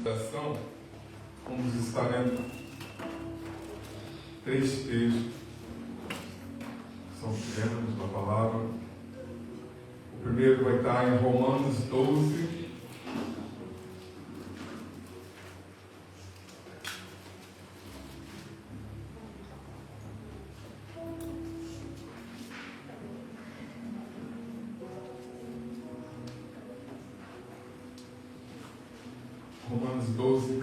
Oração, vamos estar lendo 3 textos que são temas da palavra. O primeiro vai estar em Romanos 12. Romanos 12,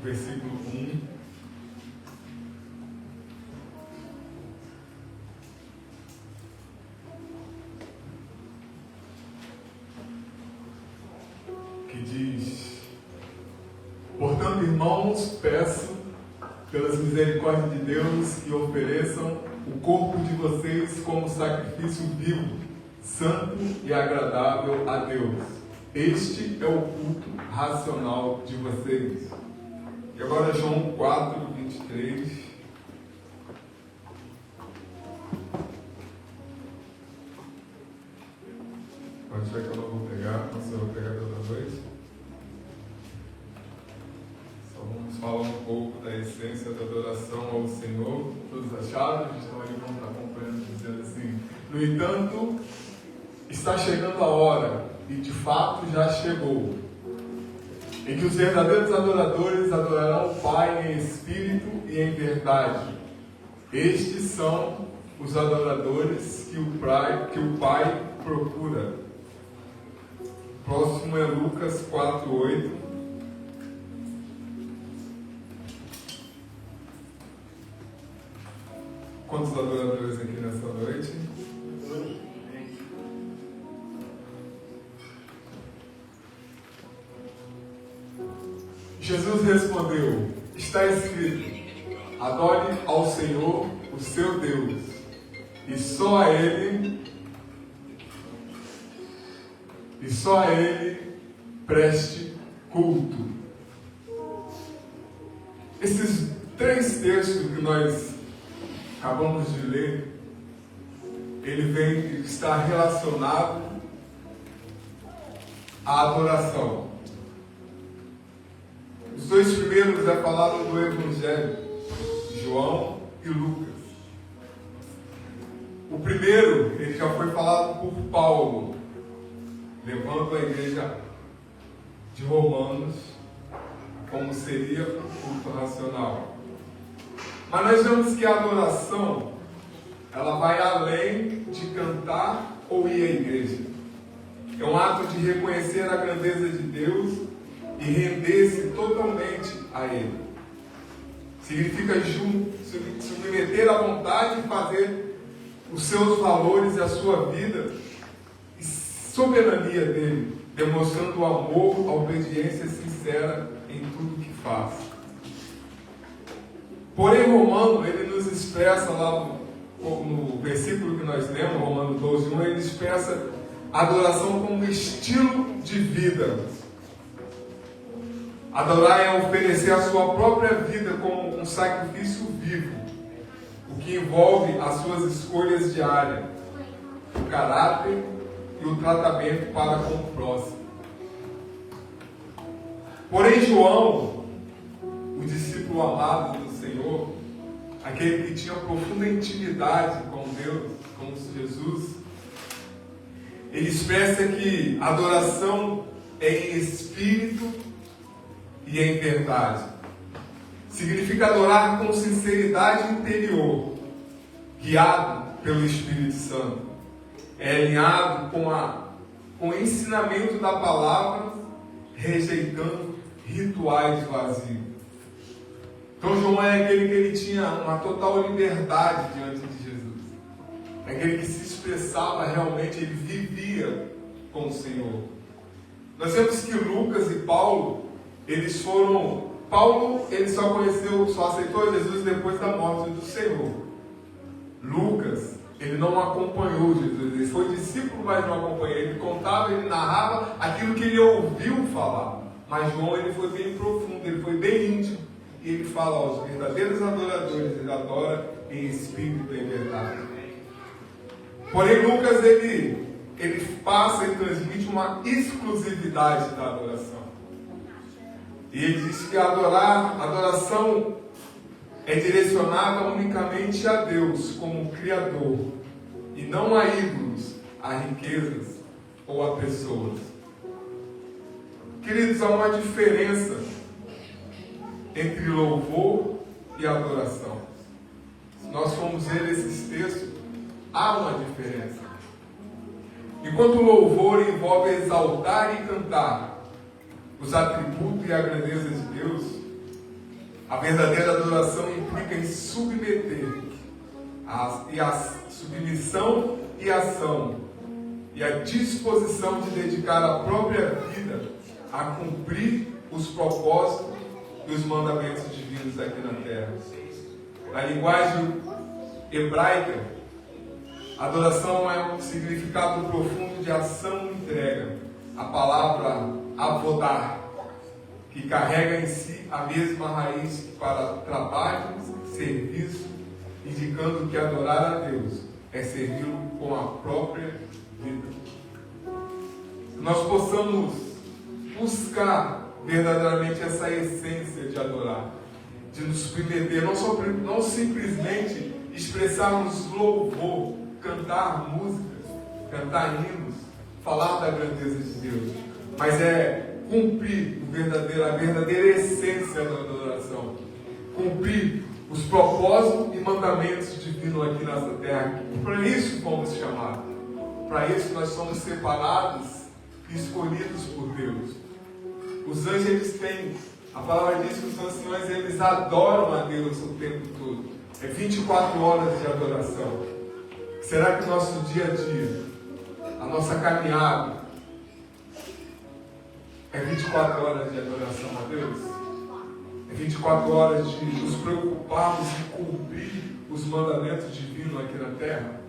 versículo 1. Que diz: portanto, irmãos, peço, pelas misericórdias de Deus, que ofereçam o corpo de vocês como sacrifício vivo, santo e agradável a Deus. Este é o culto racional de vocês. E agora João 4, 23. Pode ser que eu não vou pegar, mas eu vou pegar toda vez. Só vamos falar um pouco da essência da adoração ao Senhor. Todos acharam? A gente estão ali, vamos estar acompanhando, dizendo assim: no entanto, está chegando a hora, e de fato já chegou, em que os verdadeiros adoradores adorarão o Pai em espírito e em verdade. Estes são os adoradores que o Pai procura. Próximo é Lucas 4:8. Quantos adoradores aqui nessa noite? Jesus respondeu: está escrito, adore ao Senhor, o seu Deus, e só a Ele preste culto. Esses 3 textos que nós acabamos de ler, ele está relacionado à adoração. Os 2 primeiros é falado do Evangelho, João e Lucas. O primeiro, ele já foi falado por Paulo, levando a igreja de Romanos como seria o culto racional. Mas nós vemos que a adoração, ela vai além de cantar ou ir à igreja. É um ato de reconhecer a grandeza de Deus e render-se totalmente a Ele. Significa submeter à vontade e fazer os seus valores e a sua vida e soberania dele, demonstrando o amor, a obediência sincera em tudo que faz. Porém, Romano, ele nos expressa lá no versículo que nós lemos, Romanos 12:1, ele expressa a adoração como estilo de vida. Adorar é oferecer a sua própria vida como um sacrifício vivo, o que envolve as suas escolhas diárias, o caráter e o tratamento para com o próximo. Porém, João, o discípulo amado do Senhor, aquele que tinha profunda intimidade com Deus, com Jesus, ele expressa que a adoração é em espírito e em verdade. Significa adorar com sinceridade interior, guiado pelo Espírito Santo. É alinhado com o ensinamento da palavra, rejeitando rituais vazios. Então João é aquele que ele tinha uma total liberdade diante de Jesus. É aquele que se expressava realmente, ele vivia com o Senhor. Nós vemos que Lucas e Paulo, Paulo, ele só aceitou Jesus depois da morte do Senhor. Lucas, ele não acompanhou Jesus, ele foi discípulo, mas não acompanhou. Ele contava, ele narrava aquilo que ele ouviu falar. Mas João, ele foi bem profundo, ele foi bem íntimo. E ele fala aos verdadeiros adoradores, ele adora em espírito e em verdade. Porém, Lucas, ele passa e transmite uma exclusividade da adoração. E ele diz que a adoração é direcionada unicamente a Deus como Criador, e não a ídolos, a riquezas ou a pessoas. Queridos, há uma diferença entre louvor e adoração. Se nós formos ver esses textos, há uma diferença. Enquanto o louvor envolve exaltar e cantar os atributos e a grandeza de Deus, a verdadeira adoração implica em submeter a submissão e ação e a disposição de dedicar a própria vida a cumprir os propósitos e os mandamentos divinos aqui na terra. Na linguagem hebraica, adoração é um significado profundo de ação e entrega. A palavra avodar, que carrega em si a mesma raiz para trabalho, serviço, indicando que adorar a Deus é servi-lo com a própria vida. Que nós possamos buscar verdadeiramente essa essência de adorar, de nos submeter, não simplesmente expressarmos louvor, cantar músicas, cantar hinos, falar da grandeza de Deus, mas é cumprir a verdadeira essência da adoração, cumprir os propósitos e mandamentos divinos aqui nessa terra. Para isso fomos chamados, para isso nós somos separados e escolhidos por Deus. Os anjos, eles têm, a palavra diz que os anciões, eles adoram a Deus o tempo todo. É 24 horas de adoração. Será que o nosso dia a dia, a nossa caminhada, é 24 horas de adoração a Deus? É 24 horas de nos preocuparmos em cumprir os mandamentos divinos aqui na terra?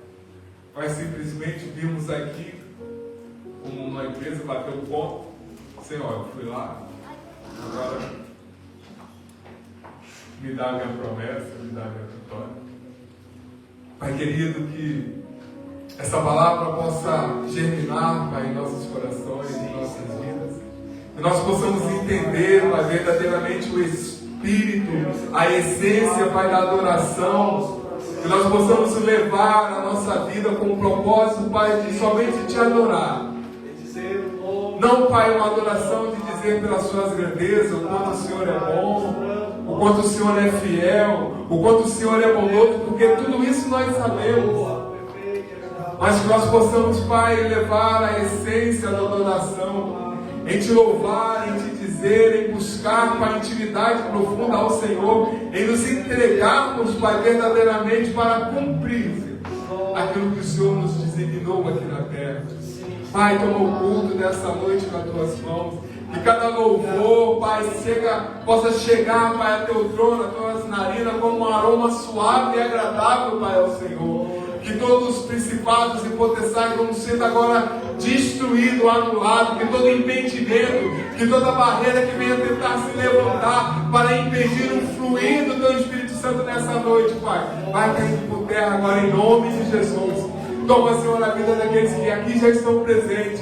Vai simplesmente virmos aqui, como uma empresa, bater o ponto, Senhor, eu fui lá, agora me dá a minha promessa, me dá a minha vitória. Pai querido, que essa palavra possa germinar, Pai, em nossos corações, em nossas vidas. Que nós possamos entender, Pai, verdadeiramente o Espírito, a essência, Pai, da adoração. Que nós possamos levar a nossa vida com o propósito, Pai, de somente Te adorar. Não, Pai, uma adoração de dizer pelas Suas grandezas o quanto o Senhor é bom, o quanto o Senhor é fiel, o quanto o Senhor é bondoso, porque tudo isso nós sabemos. Mas que nós possamos, Pai, levar a essência da adoração, em Te louvar, em Te dizer, em buscar, Pai, intimidade profunda ao Senhor, em nos entregarmos, Pai, verdadeiramente para cumprir aquilo que o Senhor nos designou aqui na terra. Pai, toma o culto dessa noite nas Tuas mãos. Que cada louvor, Pai, possa chegar, Pai, a Teu trono, a Tuas narinas, como um aroma suave e agradável, Pai, ao Senhor. Que todos os principados e potestades vão sendo agora destruídos, anulados. Que todo impedimento, que toda barreira que venha tentar se levantar para impedir o fluir do Teu Espírito Santo nessa noite, Pai, vai caindo por terra agora em nome de Jesus. Toma, Senhor, a vida daqueles que aqui já estão presentes.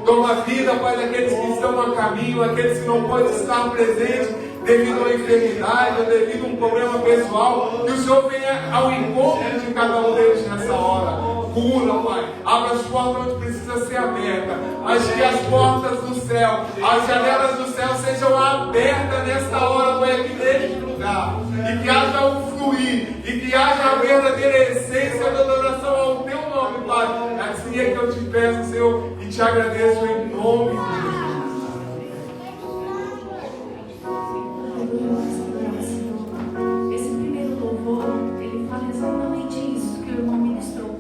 Toma a vida, Pai, daqueles que estão a caminho, aqueles que não podem estar presentes devido a uma enfermidade ou devido a um problema pessoal. Que o Senhor venha ao encontro de cada um deles nessa hora. Cura, Pai. Abra as portas onde precisa ser aberta. Mas que as portas do céu, as janelas do céu sejam abertas nesta hora, Pai, aqui neste lugar. E que haja um fluir. E que haja a verdadeira essência da adoração ao Teu nome, Pai. Assim é que eu Te peço, Senhor, e Te agradeço em nome de Jesus. Esse primeiro louvor, ele fala exatamente isso que o irmão ministrou,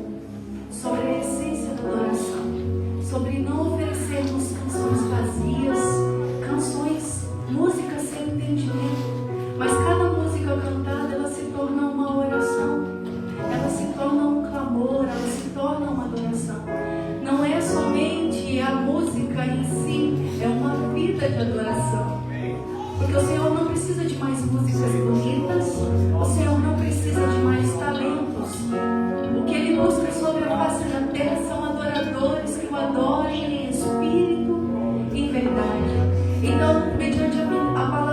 sobre a essência da adoração, sobre não oferecermos canções vazias, músicas sem entendimento, mas cada música cantada, ela se torna uma oração, ela se torna um clamor, ela se torna uma adoração. Não é somente a música em si, é uma vida de adoração. Porque o Senhor não precisa de mais músicas bonitas, o Senhor não precisa de mais talentos. O que Ele busca sobre a face da terra são adoradores que o adorem em espírito e em verdade. Então, mediante a palavra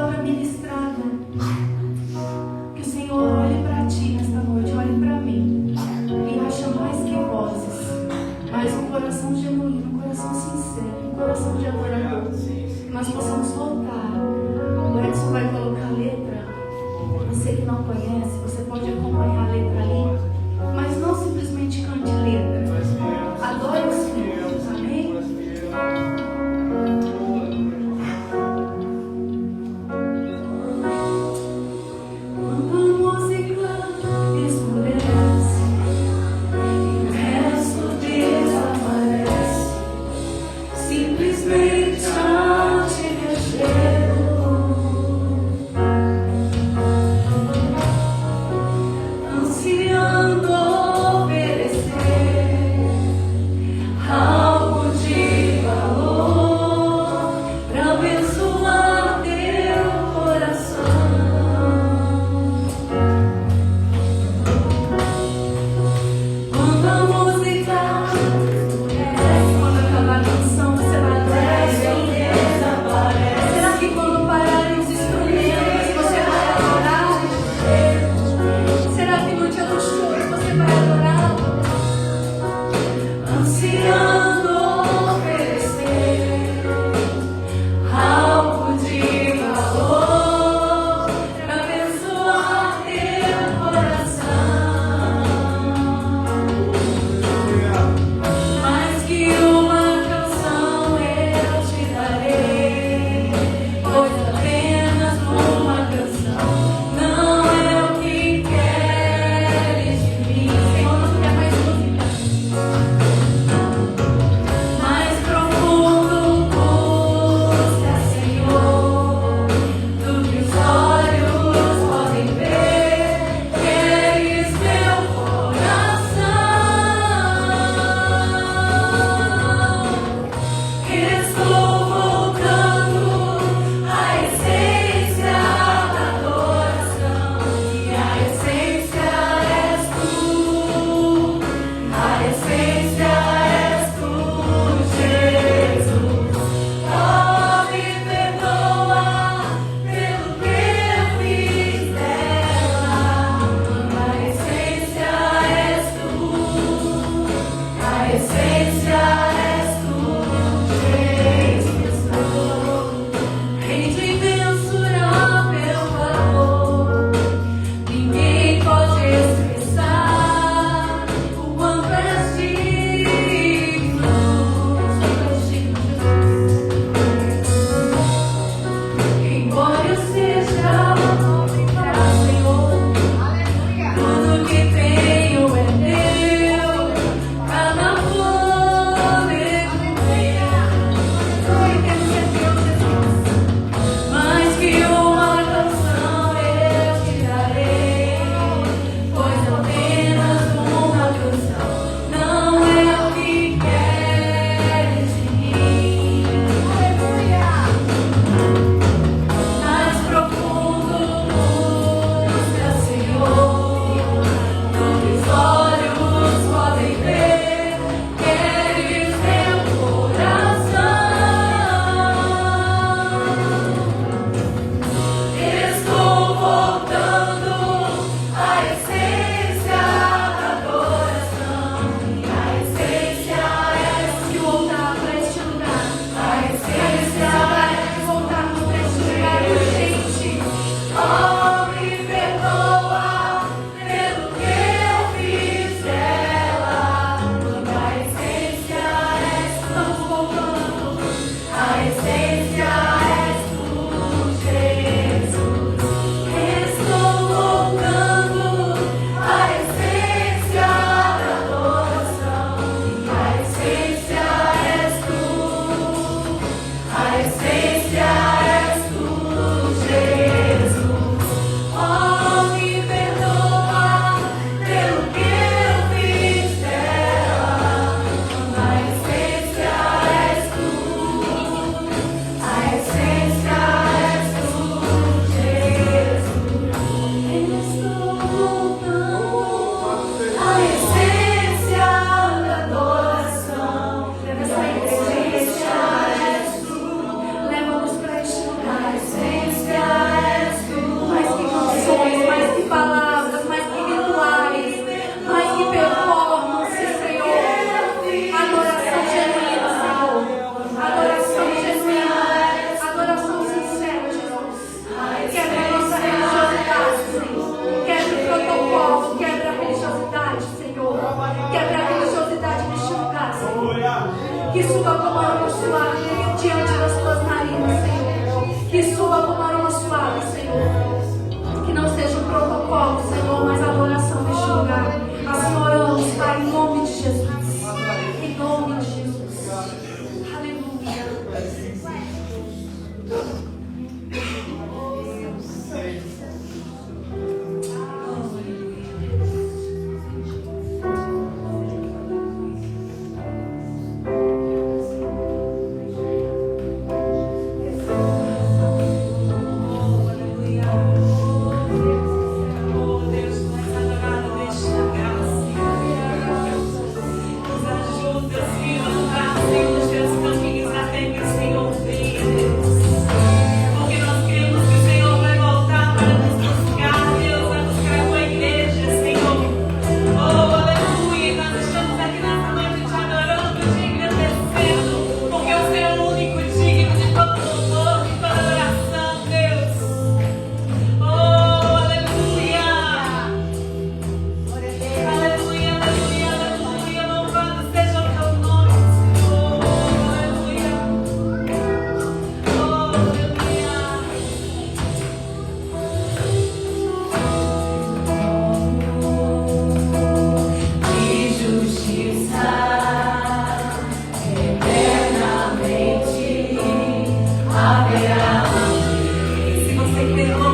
Aleluia,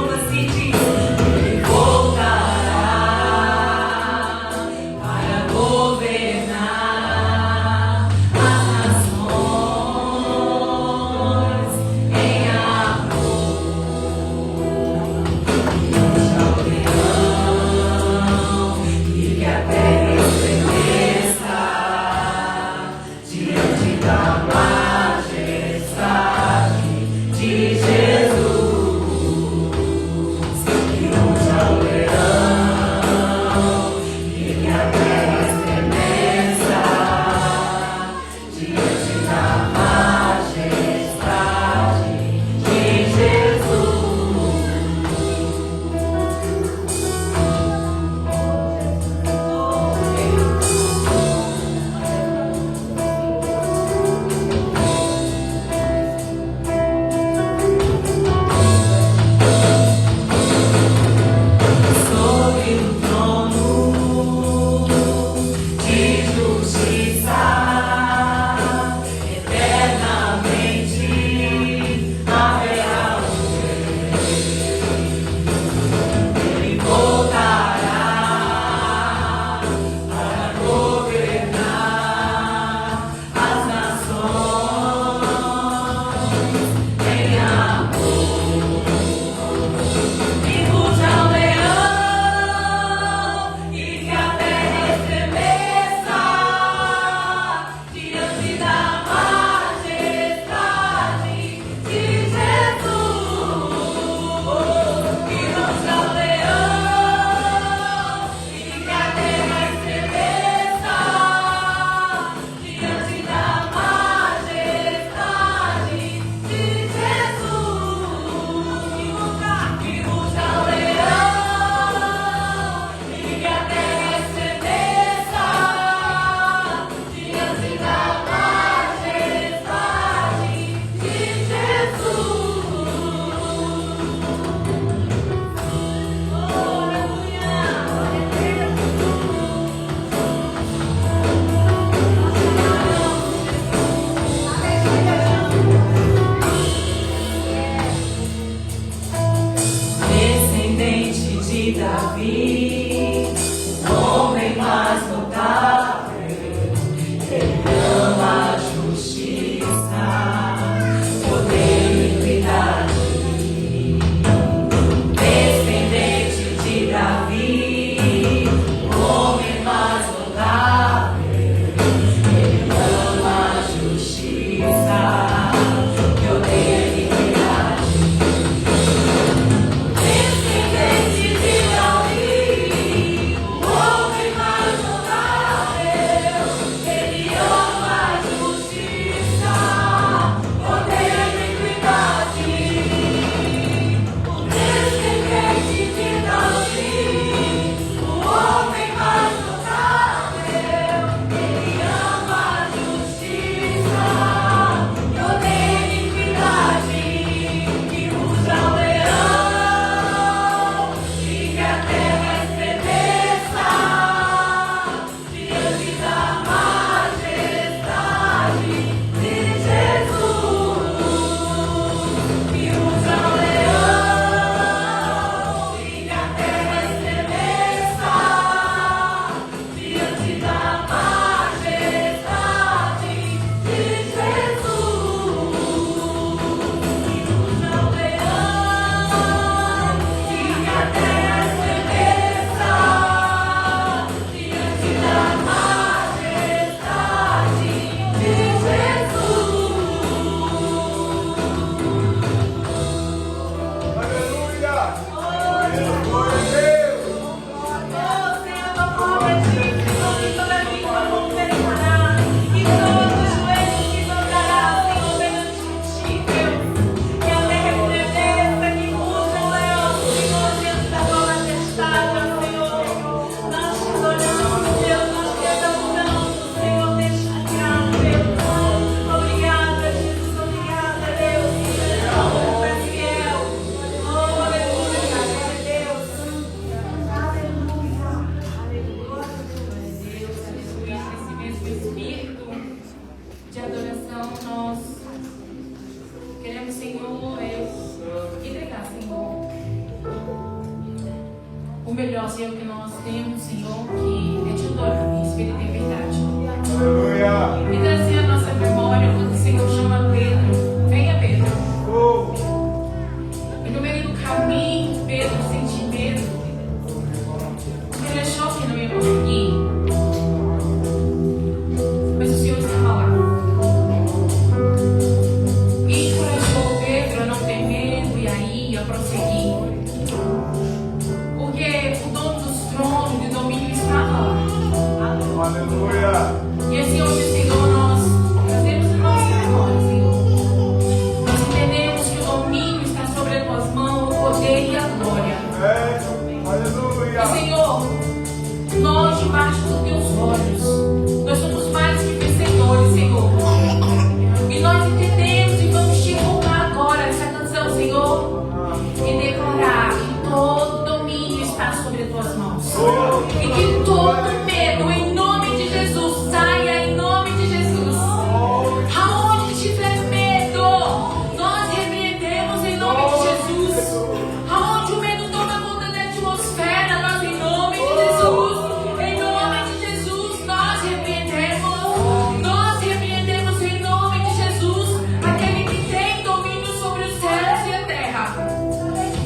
melhor, Senhor, que nós temos, Senhor, que é te adorar em espírito e em verdade. Aleluia. E trazer a nossa memória quando o Senhor chama Pedro. Venha, Pedro. E no meio do caminho, Pedro sentiu medo. Ele achou que não ia conseguir. Mas o Senhor estava lá. E encorajou Pedro a não ter medo e aí a prosseguir. Porque o dono dos tronos e domínio estava lá. Aleluia. E assim hoje, Senhor, nós trazemos a nossa memória, Senhor. Nós entendemos que o domínio está sobre as tuas mãos, o poder e a glória. Aleluia. E Senhor, nós debaixo dos teus olhos, nós somos mais que vencedores, Senhor. E nós entendemos e vamos te contar agora essa canção, Senhor, e declarar que todo domínio está sobre as tuas mãos. E que todo medo, em nome de Jesus, saia em nome de Jesus. Aonde tiver medo, nós repreendemos em nome de Jesus. Aonde o medo toma conta da atmosfera, nós em nome de Jesus. Em nome de Jesus, nós repreendemos. Nós repreendemos em nome de Jesus aquele que tem domínio sobre os céus e a terra.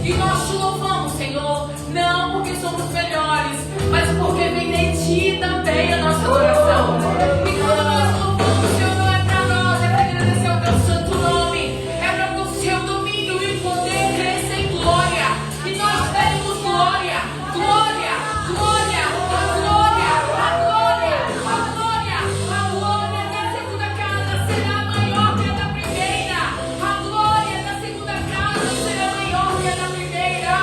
E nós te louvamos, Senhor, não porque somos melhores, mas porque vem de ti também a nossa adoração. E quando nós louvamos, Senhor, não é para nós, é para agradecer o teu santo nome, é para que o seu domínio e o poder cresça em glória. E nós pedimos glória, glória, glória, a glória, a glória, a glória, a glória da segunda casa será maior que a da primeira. A glória da segunda casa será maior que a da primeira.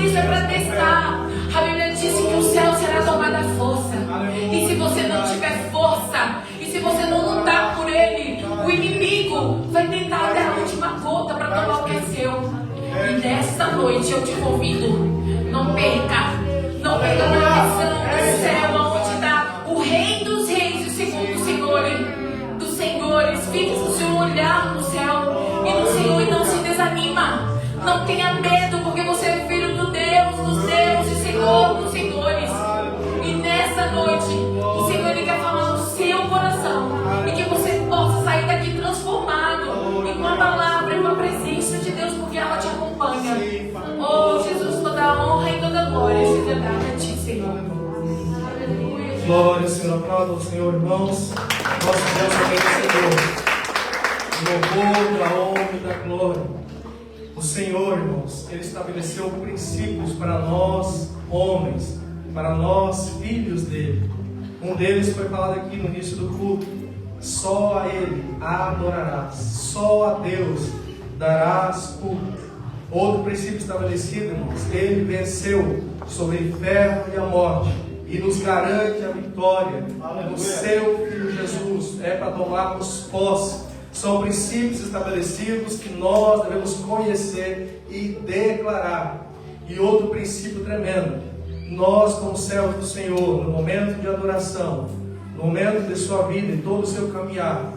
isso é para testar. A Bíblia diz que o céu será tomado à força. E se você não tiver força, e se você não lutar por ele, o inimigo vai tentar até a última gota para tomar o que é seu. E nesta noite eu te convido, não perca a visão do céu, onde está o Rei dos Reis e o Senhor dos Senhores. Fique o seu olhar no céu e no Senhor, e não se desanima. Não tenha medo, porque você é filho do Deus dos deuses e Senhor dos senhores. E nessa noite, o Senhor ele quer falar no seu coração, e que você possa sair daqui transformado, e com a palavra e com a presença de Deus, porque ela te acompanha. Oh Jesus, toda a honra e toda a glória seja dada a ti, Senhor. Aleluia. Glória, Senhor, aplauda o Senhor, irmãos. Nosso Deus é merecedor. Louvor da honra e da glória. O Senhor, irmãos, Ele estabeleceu princípios para nós, homens, para nós, filhos dele. Um deles foi falado aqui no início do culto. Só a Ele adorarás, só a Deus darás culto. Outro princípio estabelecido, irmãos, Ele venceu sobre o inferno e a morte e nos garante a vitória. O seu Filho Jesus é para tomarmos posse. São princípios estabelecidos que nós devemos conhecer e declarar. E outro princípio tremendo: nós, como servos do Senhor, no momento de adoração, no momento de sua vida e todo o seu caminhar,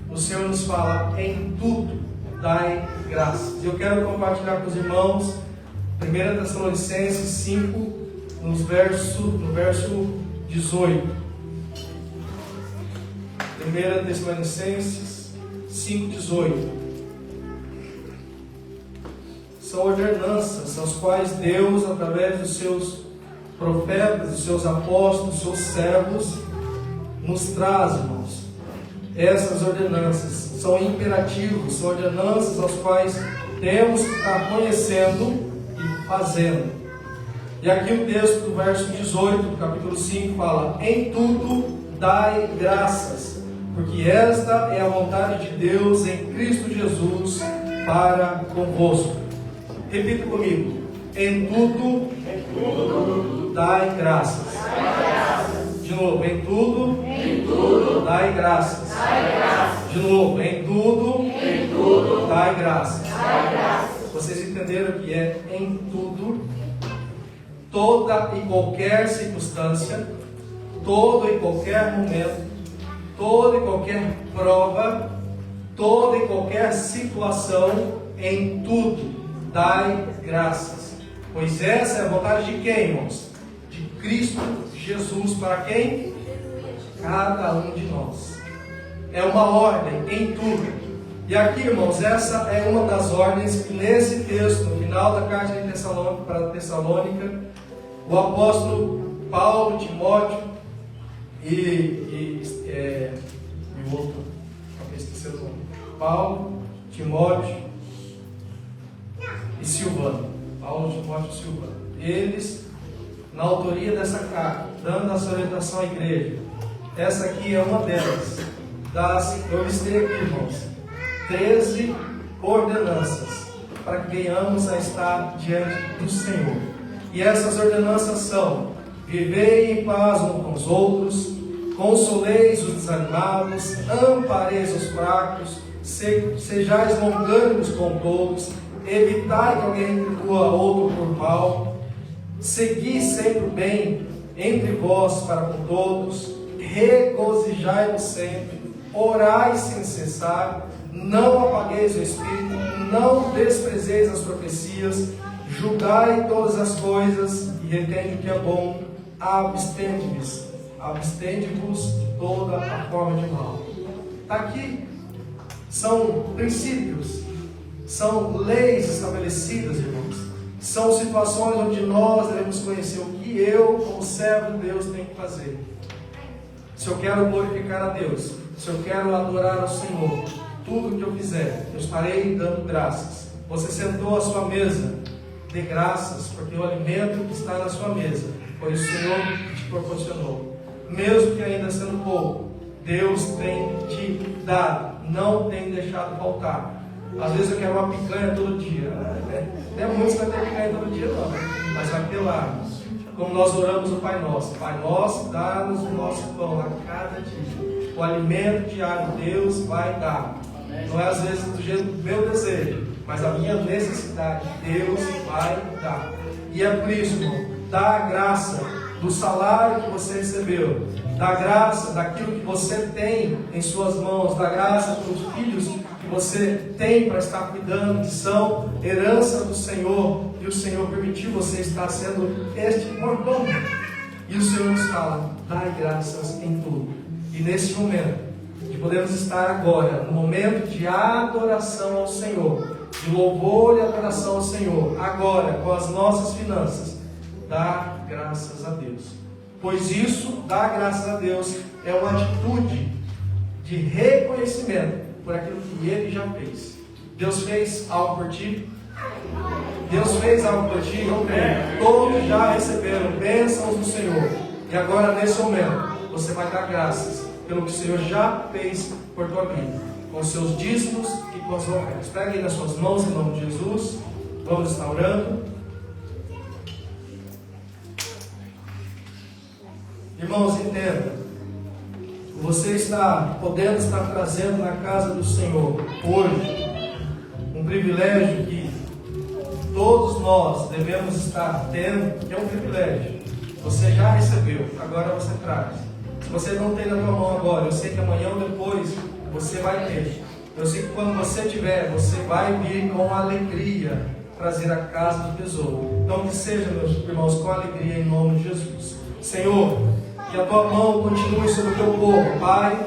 o Senhor nos fala: em tudo dai graças. Eu quero compartilhar com os irmãos 1 Tessalonicenses 5, no verso 18. 1 Tessalonicenses 5,18. São ordenanças as quais Deus, através dos seus profetas, dos seus apóstolos, dos seus servos, nos traz, irmãos. Essas ordenanças são imperativos, são ordenanças as quais temos que estar conhecendo e fazendo. E aqui o texto do verso 18, do capítulo 5, fala: em tudo dai graças, porque esta é a vontade de Deus em Cristo Jesus para convosco. Repita comigo: em tudo dai graças. De novo: em tudo dai graças. De novo: em tudo dai graças. Vocês entenderam que é em tudo, toda e qualquer circunstância, todo e qualquer momento, toda e qualquer prova, toda e qualquer situação, em tudo dai graças. Pois essa é a vontade de quem, irmãos? De Cristo Jesus. Para quem? Cada um de nós. É uma ordem em tudo. E aqui, irmãos, essa é uma das ordens que nesse texto, no final da carta de Tessalônica, o apóstolo Paulo, Timóteo e o outro, esqueci o nome, Paulo, Timóteo e Silvano. Paulo, Timóteo e Silvano. Eles, na autoria dessa carta, dando essa orientação à igreja. Essa aqui é uma delas. Eu listei aqui, irmãos, 13 ordenanças para que venhamos a estar diante do Senhor. E essas ordenanças são: vivei em paz uns com os outros, consoleis os desanimados, ampareis os fracos, sejais longânimos com todos, evitai que alguém retribua a outro por mal, segui sempre o bem entre vós para com todos, regozijai-vos sempre, orai sem cessar, não apagueis o espírito, não desprezeis as profecias, julgai todas as coisas e retende o que é bom, abstende-vos de toda a forma de mal. Está aqui. São princípios, são leis estabelecidas, irmãos. São situações onde nós devemos conhecer o que eu, como servo de Deus, tenho que fazer. Se eu quero glorificar a Deus, se eu quero adorar ao Senhor, tudo que eu fizer, eu estarei dando graças. Você sentou à sua mesa, dê graças, porque o alimento que está na sua mesa foi o Senhor que te proporcionou. Mesmo que ainda sendo pouco, Deus tem te dado, não tem deixado faltar. Às vezes eu quero uma picanha todo dia. Não é muito que vai ter picanha todo dia, não. Mas vai ter lá. Como nós oramos o Pai Nosso. Pai Nosso, dá-nos o nosso pão a cada dia. O alimento diário Deus vai dar. Não é às vezes do jeito do meu desejo, mas a minha necessidade Deus vai dar. E é por isso, irmão, dá a graça do salário que você recebeu, da graça daquilo que você tem em suas mãos, da graça dos filhos que você tem para estar cuidando, que são herança do Senhor, e o Senhor permitiu você estar sendo este mordomo. E o Senhor nos fala: dai graças em tudo. E nesse momento, de podermos estar agora, no momento de adoração ao Senhor, de louvor e adoração ao Senhor, agora com as nossas finanças, dá graças a Deus. Pois isso, dar graças a Deus, é uma atitude de reconhecimento por aquilo que Ele já fez. Deus fez algo por ti? Deus fez algo por ti? Eu creio. Todos já receberam bênçãos do Senhor. E agora, nesse momento, você vai dar graças pelo que o Senhor já fez por tua vida, com os seus dízimos e com as ofertas. Pegue aí nas suas mãos, em nome de Jesus. Vamos estar orando. Irmãos, entenda, você está podendo estar trazendo na casa do Senhor hoje um privilégio que todos nós devemos estar tendo, que é um privilégio. Você já recebeu, agora você traz. Se você não tem na tua mão agora, eu sei que amanhã ou depois você vai ter. Eu sei que quando você tiver, você vai vir com alegria trazer a casa do tesouro. Então que seja, meus irmãos, com alegria em nome de Jesus. Senhor, que a tua mão continue sobre o teu povo, Pai,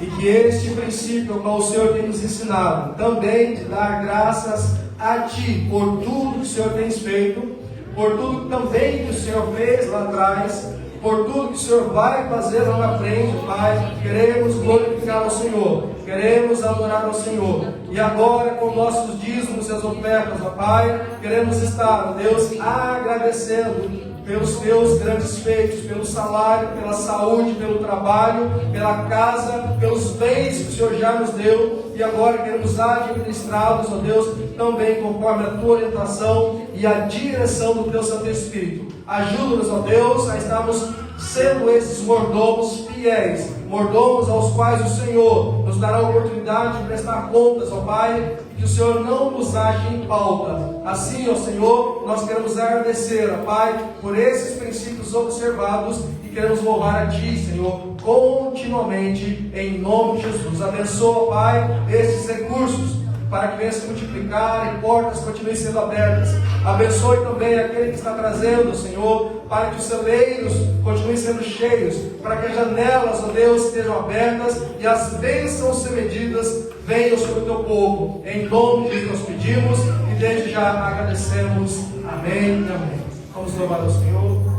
e que este princípio ao qual o Senhor tem nos ensinado, também de dar graças a Ti por tudo que o Senhor tem feito, por tudo também que o Senhor fez lá atrás, por tudo que o Senhor vai fazer lá na frente, Pai. Queremos glorificar ao Senhor, queremos adorar ao Senhor, e agora com nossos dízimos e as ofertas, ó Pai, queremos estar, ó Deus, agradecendo pelos teus grandes feitos, pelo salário, pela saúde, pelo trabalho, pela casa, pelos bens que o Senhor já nos deu, e agora queremos administrá-los, ó Deus, também conforme a tua orientação e a direção do teu Santo Espírito. Ajuda-nos, ó Deus, a estarmos sendo esses mordomos fiéis, mordomos aos quais o Senhor nos dará a oportunidade de prestar contas, ó Pai, e que o Senhor não nos age em falta. Assim, ó Senhor, nós queremos agradecer, ó Pai, por esses princípios observados, e queremos louvar a Ti, Senhor, continuamente, em nome de Jesus. Abençoa, Pai, esses recursos, para que venha se multiplicar e portas continuem sendo abertas. Abençoe também aquele que está trazendo, Senhor, para que os celeiros continuem sendo cheios, para que as janelas, ó Deus, estejam abertas e as bênçãos sem medidas venham sobre o teu povo. Em nome de Jesus nós pedimos e desde já agradecemos. Amém e amém. Vamos louvar ao Senhor.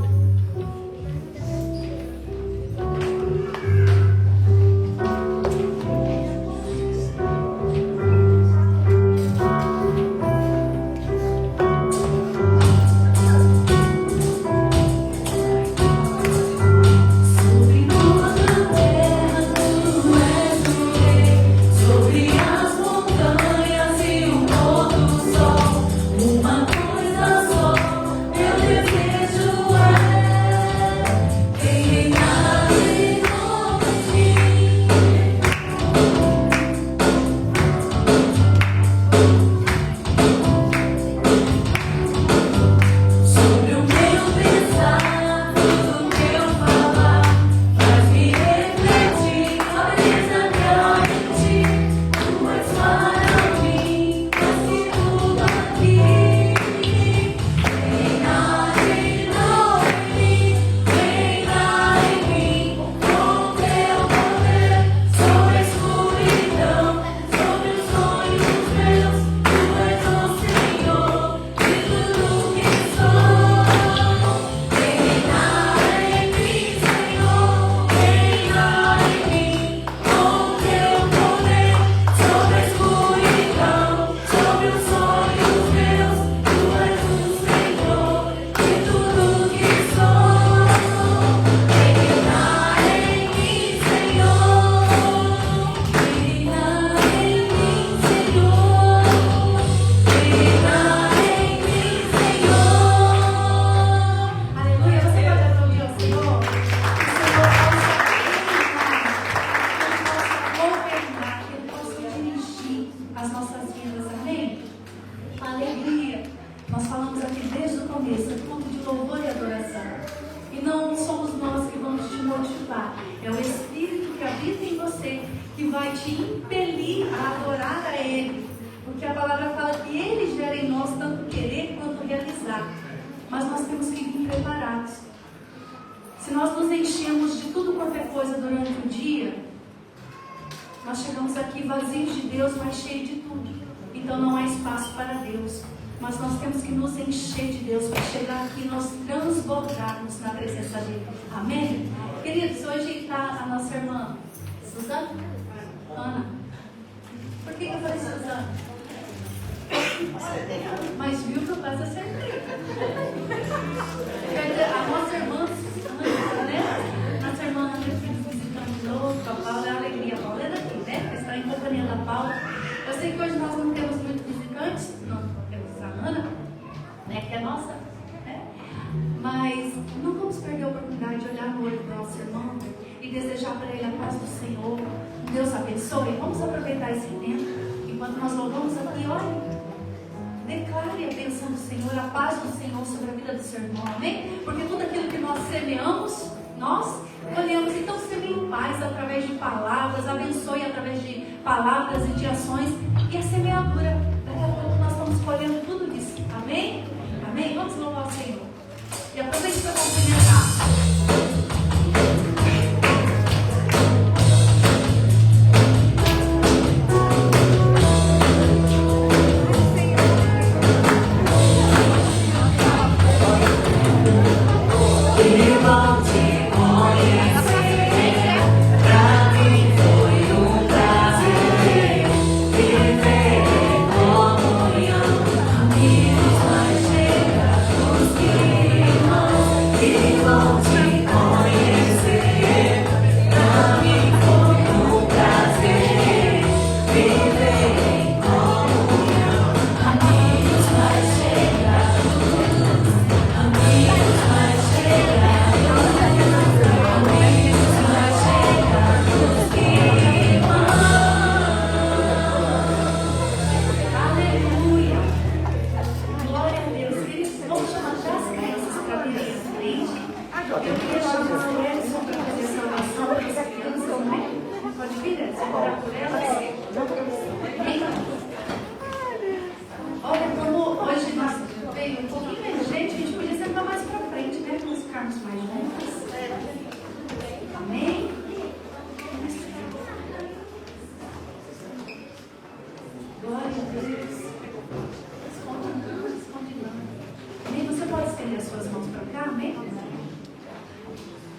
Uma coisa só eu desejo. nós nos enchemos de tudo quanto é coisa durante o dia, nós chegamos aqui vazios de Deus, mas cheios de tudo. Então não há espaço para Deus. Mas nós temos que nos encher de Deus para chegar aqui e nós transbordarmos na presença dele. Amém? Queridos, hoje está a nossa irmã Suzana? Ana. Por que eu falei Suzana? Mas viu que eu quase acertei. A nossa irmã Ana, né? Nossa irmã Ana visitando de novo, a Paula, a alegria. A Paula é daqui, né? Está em companhia da Paula. Eu sei que hoje nós não temos muitos visitantes, não temos a Ana, né, que é nossa, né? Mas não vamos perder a oportunidade de olhar no olho do nosso irmão e desejar para ele a paz do Senhor. Deus abençoe. Vamos aproveitar esse tempo enquanto nós louvamos aqui, olha. Declare a bênção do Senhor, a paz do Senhor sobre a vida do seu irmão, amém? Porque tudo aquilo que nós semeamos, nós colhemos. Então semeie paz através de palavras, abençoe através de palavras e de ações. E a semeadura, daqui a pouco nós estamos colhendo tudo isso, amém? Amém? Vamos louvar o Senhor. E aproveite para cumprimentar.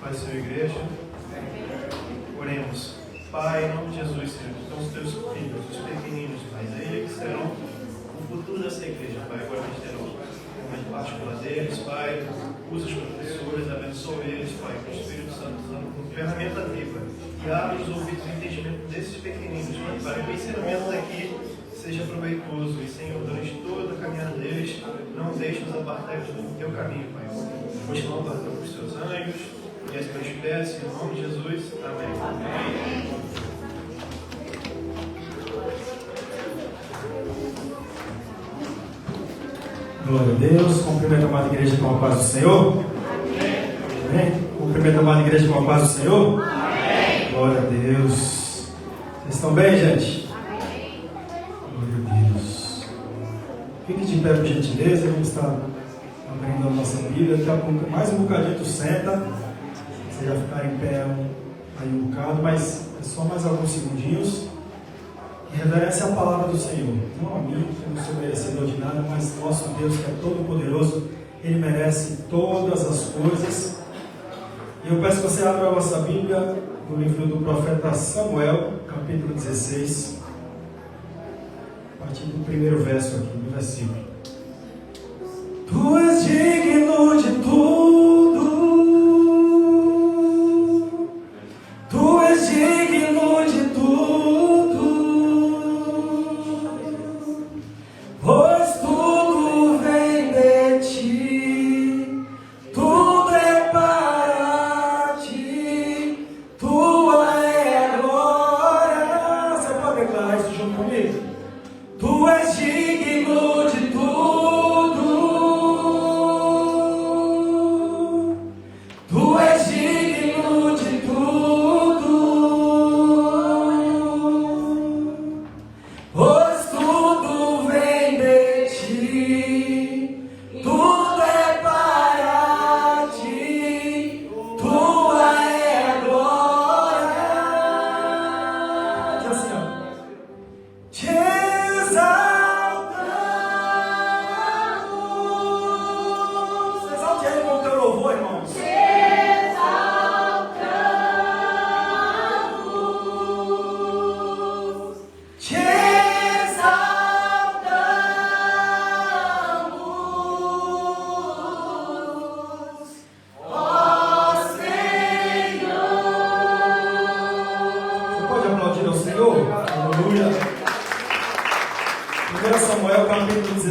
Pai, Senhor, igreja, oremos. Pai, em nome de Jesus, Senhor, estão os teus filhos, os pequeninos, Pai, eles que serão o futuro dessa igreja, Pai, agora eles terão um momento particular deles, Pai, usa os professores, abençoe eles, Pai, com o Espírito Santo, como ferramenta viva, e abre os ouvidos e entendimento desses pequeninos, Pai, para que o ensinamento daqui seja proveitoso, e Senhor, durante toda a caminhada deles, não deixe-nos apartar do teu caminho, Pai. Hoje não guardamos os teus anjos, e as tuas peças, em nome de Jesus. Amém. Amém. Glória a Deus. Cumprimento a amada igreja com a paz do Senhor. Amém. Cumprimento a amada igreja com a paz do Senhor. Amém. Glória a Deus. Vocês estão bem, gente? Amém. Glória a Deus. Fique de pé, por gentileza. Vamos estar abrindo a nossa Bíblia. Daqui a pouco, mais um bocadinho, tu senta. Você já ficar em pé aí um bocado, mas é só mais alguns segundinhos. Em reverência à palavra do Senhor. Não a mim, que eu não sou merecedor de nada, mas nosso Deus, que é todo poderoso, Ele merece todas as coisas. E eu peço que você abra a vossa Bíblia no livro do profeta Samuel, capítulo 16, a partir do primeiro verso aqui, do versículo. Tu és digno de tudo, tu és digno de tudo, pois tudo vem de ti, tudo é para ti, tua é a glória. Você pode declarar isso junto comigo? Tu és digno de tudo.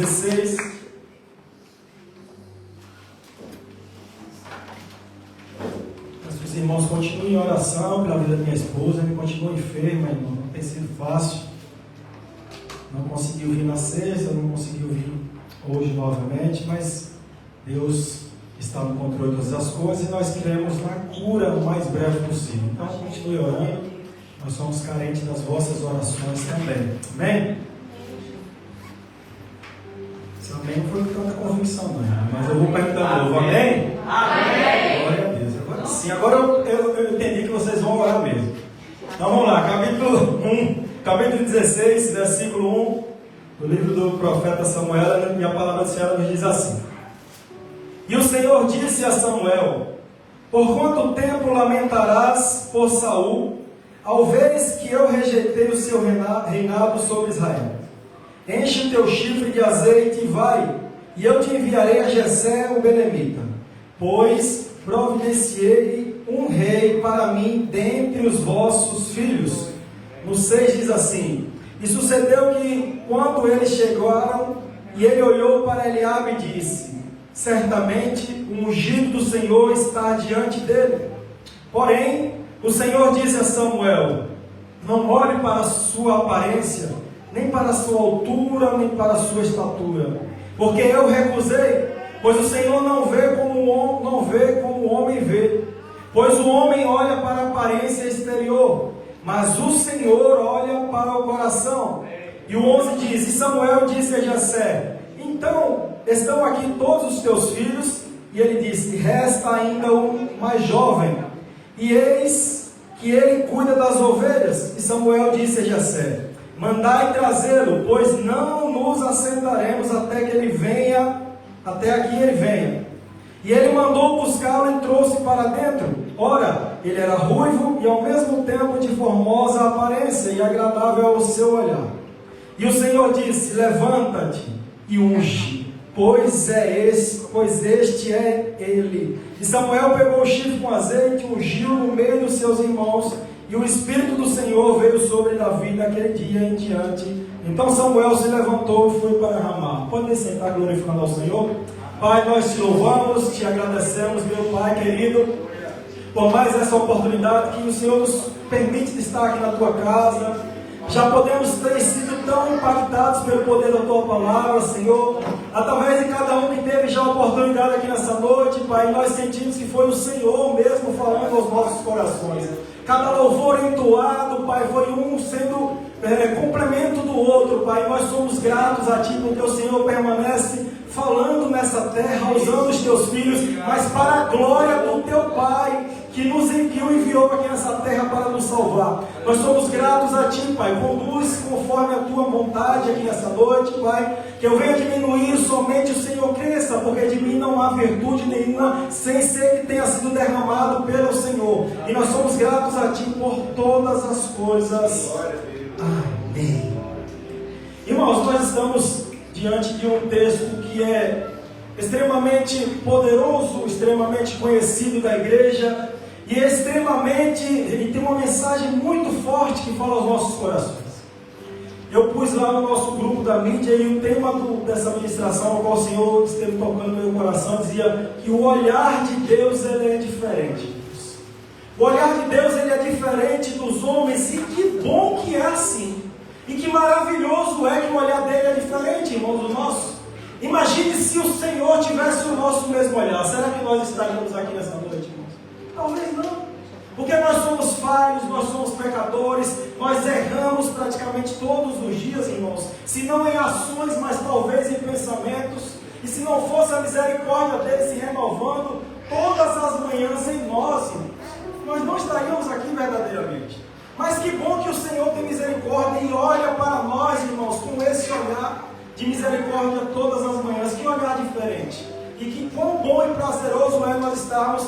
16. Os irmãos continuem em oração pela vida da minha esposa, ele continua enferma, irmão, não tem sido fácil. Não conseguiu vir na sexta, não conseguiu vir hoje novamente, mas Deus está no controle de todas as coisas e nós queremos na cura o mais breve possível. Então continue orando, nós somos carentes das vossas orações também. Amém? Esse amém não foi com tanta convicção, não, mas eu vou perguntar de novo. Amém? Amém! Glória a Deus. Agora sim, agora eu entendi que vocês vão orar mesmo. Então vamos lá, capítulo 16, versículo 1 do livro do profeta Samuel, e a palavra do Senhor nos diz assim: E o Senhor disse a Samuel: Por quanto tempo lamentarás por Saul, ao veres que eu rejeitei o seu reinado sobre Israel? Enche o teu chifre de azeite e vai, e eu te enviarei a Jessé o belemita, pois providenciei um rei para mim dentre os vossos filhos. No 6 diz assim: E sucedeu que, quando eles chegaram, e ele olhou para Eliabe e disse: Certamente o ungido do Senhor está diante dele. Porém, o Senhor disse a Samuel: Não olhe para a sua aparência, nem para a sua altura, nem para a sua estatura, porque eu recusei, pois o Senhor não vê como o homem vê, pois o homem olha para a aparência exterior, mas o Senhor olha para o coração. E o 11 diz: E Samuel disse a Jessé: Então estão aqui todos os teus filhos? E ele disse: Resta ainda um mais jovem, e eis que ele cuida das ovelhas. E Samuel disse a Jessé: Mandai trazê-lo, pois não nos assentaremos até que ele venha, até aqui ele venha. E ele mandou buscá-lo e trouxe para dentro. Ora, ele era ruivo e ao mesmo tempo de formosa aparência e agradável ao seu olhar. E o Senhor disse: Levanta-te e unge, pois este é ele. E Samuel pegou o chifre com azeite, ungiu no meio dos seus irmãos, e o Espírito do Senhor veio sobre Davi daquele dia em diante. Então Samuel se levantou e foi para Ramá. Pode sentar glorificando ao Senhor. Pai, nós te louvamos, te agradecemos, meu Pai querido, por mais essa oportunidade que o Senhor nos permite estar aqui na tua casa. Já podemos ter sido tão impactados pelo poder da tua palavra, Senhor, através de cada um que teve já a oportunidade aqui nessa noite, Pai. Nós sentimos que foi o Senhor mesmo falando aos nossos corações. Cada louvor entoado, Pai, foi um sendo complemento do outro, Pai. Nós somos gratos a Ti, porque o Senhor permanece falando nessa terra, usando os Teus filhos, mas para a glória do Teu Pai, que nos enviou aqui nessa terra para nos salvar. Nós somos gratos a Ti, Pai. Conduz conforme a Tua vontade aqui nessa noite, Pai. Que eu venha diminuir, somente o Senhor cresça, porque de mim não há virtude nenhuma sem ser que tenha sido derramado pelo Senhor. E nós somos gratos a Ti por todas as coisas. Amém. Irmãos, nós estamos diante de um texto que é extremamente poderoso, extremamente conhecido da igreja, e ele tem uma mensagem muito forte que fala aos nossos corações. Eu pus lá no nosso grupo da mídia, e o tema dessa ministração, ao qual o Senhor esteve tocando no meu coração, dizia que o olhar de Deus ele é diferente. O olhar de Deus ele é diferente dos homens, e que bom que é assim. E que maravilhoso é que o olhar dele é diferente, irmãos, do nosso. Imagine se o Senhor tivesse o nosso mesmo olhar. Será que nós estaríamos aqui nessa noite, irmãos? Talvez não. Porque nós somos falhos, nós somos pecadores, nós erramos praticamente todos os dias, irmãos. Se não em ações, mas talvez em pensamentos. E se não fosse a misericórdia dele se renovando todas as manhãs em nós, irmãos, nós não estaríamos aqui verdadeiramente. Mas que bom que o Senhor tem misericórdia e olha para nós, irmãos, com esse olhar de misericórdia todas as manhãs. Que olhar diferente. E que quão bom e prazeroso é nós estarmos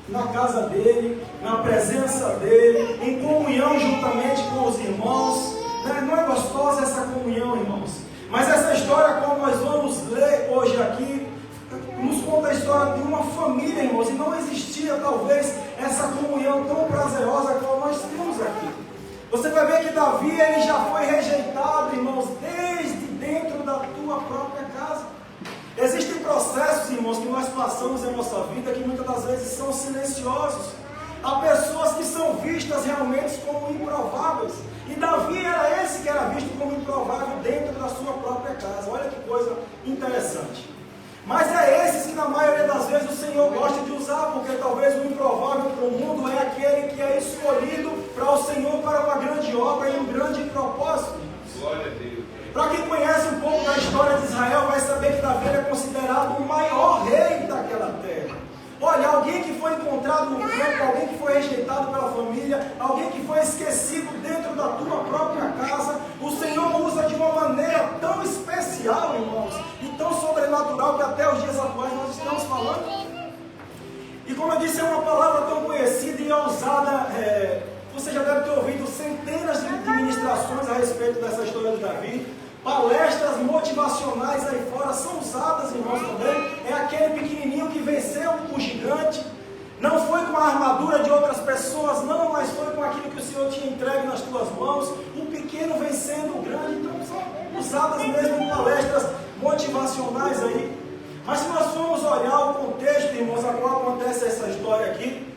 na casa dele, na presença dele, em comunhão juntamente com os irmãos. Não é gostosa essa comunhão, irmãos? Mas essa história, como nós vamos ler hoje aqui, nos conta a história de uma família, irmãos, e não existia talvez essa comunhão tão prazerosa como nós temos aqui. Você vai ver que Davi ele já foi rejeitado, irmãos, desde dentro da tua própria irmãos, que nós passamos em nossa vida que muitas das vezes são silenciosos. Há pessoas que são vistas realmente como improváveis. E Davi era esse que era visto como improvável dentro da sua própria casa. Olha que coisa interessante. Mas é esses que na maioria das vezes o Senhor gosta de usar, porque talvez o improvável para o mundo é aquele que é escolhido para o Senhor para uma grande obra e um grande propósito. Glória a Deus. Para quem conhece um pouco da história de Israel, vai saber que Davi é considerado o maior rei daquela terra. Olha, alguém que foi encontrado no campo, alguém que foi rejeitado pela família, alguém que foi esquecido dentro da tua própria casa, o Senhor usa de uma maneira tão especial, irmãos, e tão sobrenatural que até os dias atuais nós estamos falando. E como eu disse, é uma palavra tão conhecida e usada, você já deve ter ouvido centenas de ministrações a respeito dessa história de Davi. Palestras motivacionais aí fora são usadas, irmãos, também. É aquele pequenininho que venceu o gigante. Não foi com a armadura de outras pessoas, não, mas foi com aquilo que o Senhor tinha entregue nas tuas mãos. O pequeno vencendo o grande. Então são usadas mesmo em palestras motivacionais aí. Mas se nós formos olhar o contexto, irmãos, a qual acontece essa história aqui,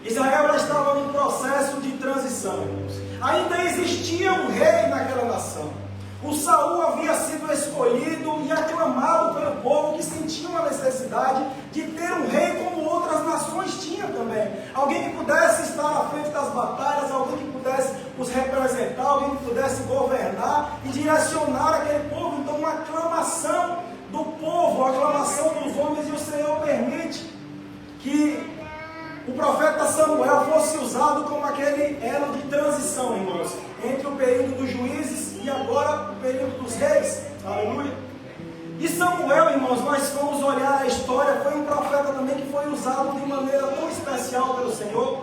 Israel já estava num processo de transição, irmãos. Ainda existia um rei naquela nação. O Saul havia sido escolhido e aclamado pelo povo que sentia uma necessidade de ter um rei como outras nações tinham também. Alguém que pudesse estar à frente das batalhas, alguém que pudesse os representar, alguém que pudesse governar e direcionar aquele povo. Então uma aclamação do povo, a aclamação dos homens, e o Senhor permite que o profeta Samuel fosse usado como aquele elo de transição, irmãos, entre o período dos juízes e agora o período dos reis. Aleluia. E Samuel, irmãos, nós fomos olhar a história, foi um profeta também que foi usado de maneira tão especial pelo Senhor,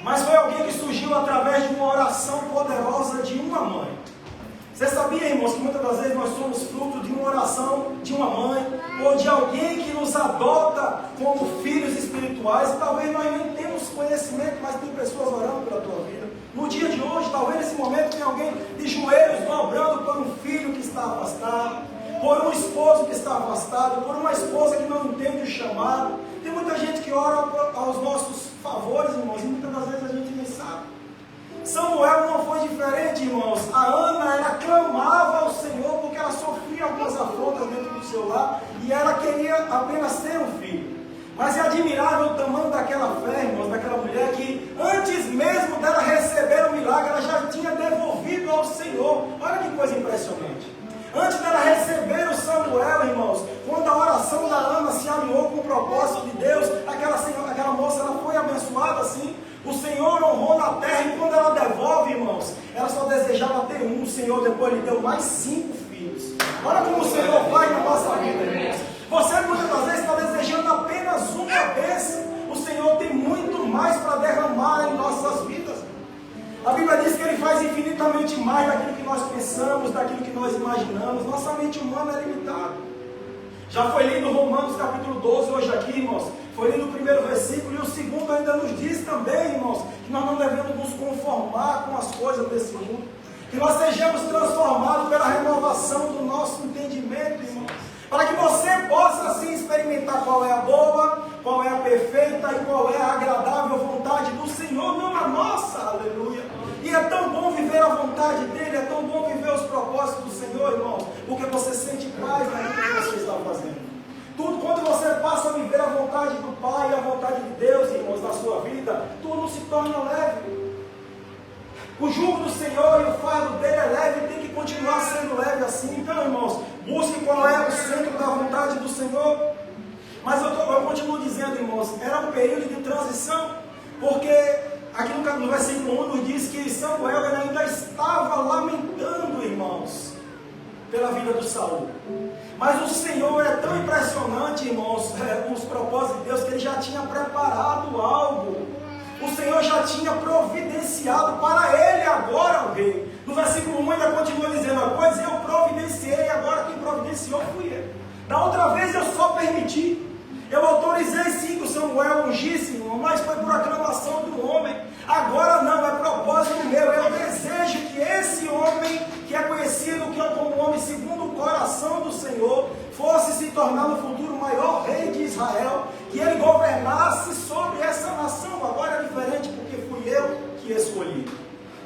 mas foi alguém que surgiu através de uma oração poderosa de uma mãe. Você sabia, irmãos, que muitas das vezes nós somos fruto de uma oração de uma mãe ou de alguém que nos adota como filhos espirituais? E talvez nós nem temos conhecimento, mas tem pessoas orando pela tua vida. No dia de hoje, talvez nesse momento, tem alguém de joelhos dobrando por um filho que está afastado, por um esposo que está afastado, por uma esposa que não entende o chamado. Tem muita gente que ora aos nossos favores, irmãos, e muitas das vezes a gente nem sabe. Samuel não foi diferente, irmãos. A Ana, ela clamava ao Senhor porque ela sofria algumas afrontas dentro do seu lar e ela queria apenas ter um filho. Mas é admirável o tamanho daquela fé, irmãos, daquela mulher que antes mesmo dela receber o milagre, ela já tinha devolvido ao Senhor. Olha que coisa impressionante. Antes dela receber o Samuel, irmãos, quando a oração da Ana se alinhou com o propósito de Deus, aquela moça ela foi abençoada assim. O Senhor honrou na terra e quando ela devolve, irmãos, ela só desejava ter um. O Senhor depois lhe deu mais 5 filhos. Olha como o Senhor faz na nossa vida, irmãos. Você muitas das vezes está desejando apenas uma bênção. O Senhor tem muito mais para derramar em nossas vidas. A Bíblia diz que Ele faz infinitamente mais daquilo que nós pensamos, daquilo que nós imaginamos. Nossa mente humana é limitada. Já foi lido Romanos capítulo 12 hoje aqui, irmãos. Foi lido o primeiro versículo e o segundo ainda nos diz também, irmãos, que nós não devemos nos conformar com as coisas desse mundo. Que nós sejamos transformados pela renovação do nosso entendimento, irmãos. Para que você possa assim experimentar qual é a boa, qual é a perfeita e qual é a agradável vontade do Senhor, não a nossa, aleluia. E é tão bom viver a vontade dEle, é tão bom viver os propósitos do Senhor, irmãos, porque você sente paz naquilo que você está fazendo. Tudo, quando você passa a viver a vontade do Pai e a vontade de Deus, irmãos, na sua vida, tudo se torna leve. O jugo do Senhor e o fardo dele é leve e tem que continuar sendo leve assim. Então, irmãos, busque qual é o centro da vontade do Senhor. Mas eu continuo dizendo, irmãos, era um período de transição, porque aqui no versículo 1 nos diz que Samuel ainda estava lamentando, irmãos, pela vida do Saul. Mas o Senhor é tão impressionante, irmãos, os propósitos de Deus, que Ele já tinha preparado algo. O Senhor já tinha providenciado para Ele agora o rei. No versículo 1 ainda continua dizendo, pois eu providenciei, agora quem providenciou fui eu. Da outra vez eu só permiti. Eu autorizei sim que o Samuel ungisse, mas foi por aclamação do homem. Agora não, é propósito meu. Eu desejo que esse homem, que é conhecido como homem segundo o coração do Senhor, fosse se tornar no futuro maior rei de Israel, que ele governasse sobre essa nação. Agora é diferente porque fui eu que escolhi.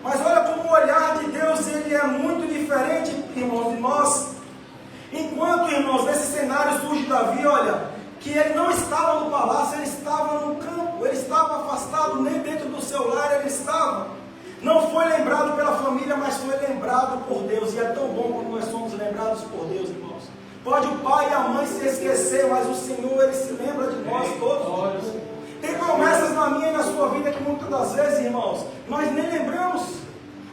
Mas olha como o olhar de Deus ele é muito diferente, irmãos, de nós. Enquanto, irmãos, nesse cenário surge Davi, olha, que ele não estava no palácio, ele estava no campo, ele estava afastado, nem dentro do seu lar ele estava. Não foi lembrado pela família, mas foi lembrado por Deus. E é tão bom quando nós somos lembrados por Deus, irmãos. Pode o pai e a mãe se esquecer, mas o Senhor, ele se lembra de nós todos. Tem promessas na minha e na sua vida que muitas das vezes, irmãos, nós nem lembramos.